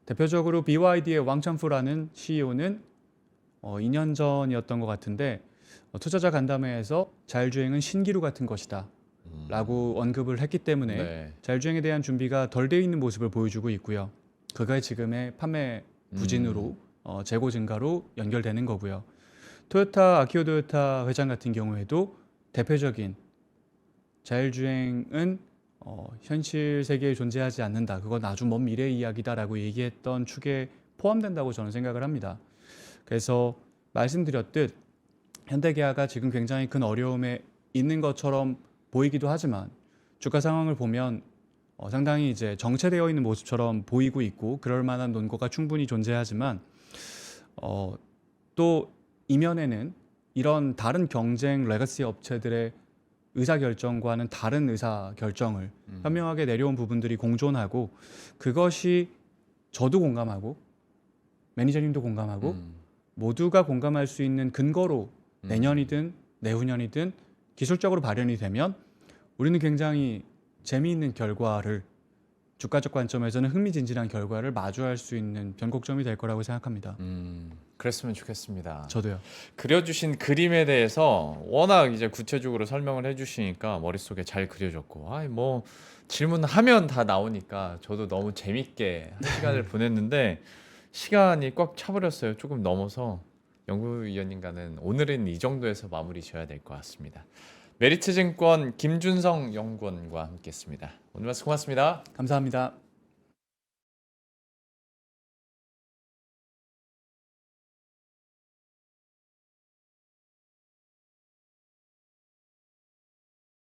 대표적으로 BYD의 왕창푸라는 CEO는 2년 전이었던 것 같은데 투자자 간담회에서 자율주행은 신기루 같은 것이다 라고 언급을 했기 때문에 네. 자율주행에 대한 준비가 덜 되어 있는 모습을 보여주고 있고요. 그가 지금의 판매 부진으로 재고 증가로 연결되는 거고요. 토요타 아키오 토요타 회장 같은 경우에도 대표적인 자율주행은 현실 세계에 존재하지 않는다. 그건 아주 먼 미래의 이야기다라고 얘기했던 축에 포함된다고 저는 생각을 합니다. 그래서 말씀드렸듯 현대기아가 지금 굉장히 큰 어려움에 있는 것처럼 보이기도 하지만 주가 상황을 보면 상당히 이제 정체되어 있는 모습처럼 보이고 있고 그럴 만한 논거가 충분히 존재하지만 또 이면에는 이런 다른 경쟁 레거시 업체들의 의사결정과는 다른 의사결정을 현명하게 내려온 부분들이 공존하고 그것이 저도 공감하고 매니저님도 공감하고 모두가 공감할 수 있는 근거로 내년이든 내후년이든 기술적으로 발현이 되면 우리는 굉장히 재미있는 결과를 주가적 관점에서는 흥미진진한 결과를 마주할 수 있는 변곡점이 될 거라고 생각합니다. 그랬으면 좋겠습니다. 저도요. 그려주신 그림에 대해서 워낙 이제 구체적으로 설명을 해주시니까 머릿속에 잘 그려졌고, 뭐 질문하면 다 나오니까 저도 너무 재밌게 시간을 보냈는데 시간이 꽉 차버렸어요. 조금 넘어서 연구위원님과는 오늘은 이 정도에서 마무리 지어야 될 것 같습니다. 메리츠증권 김준성 연구원과 함께했습니다. 오늘 말씀 고맙습니다. 감사합니다.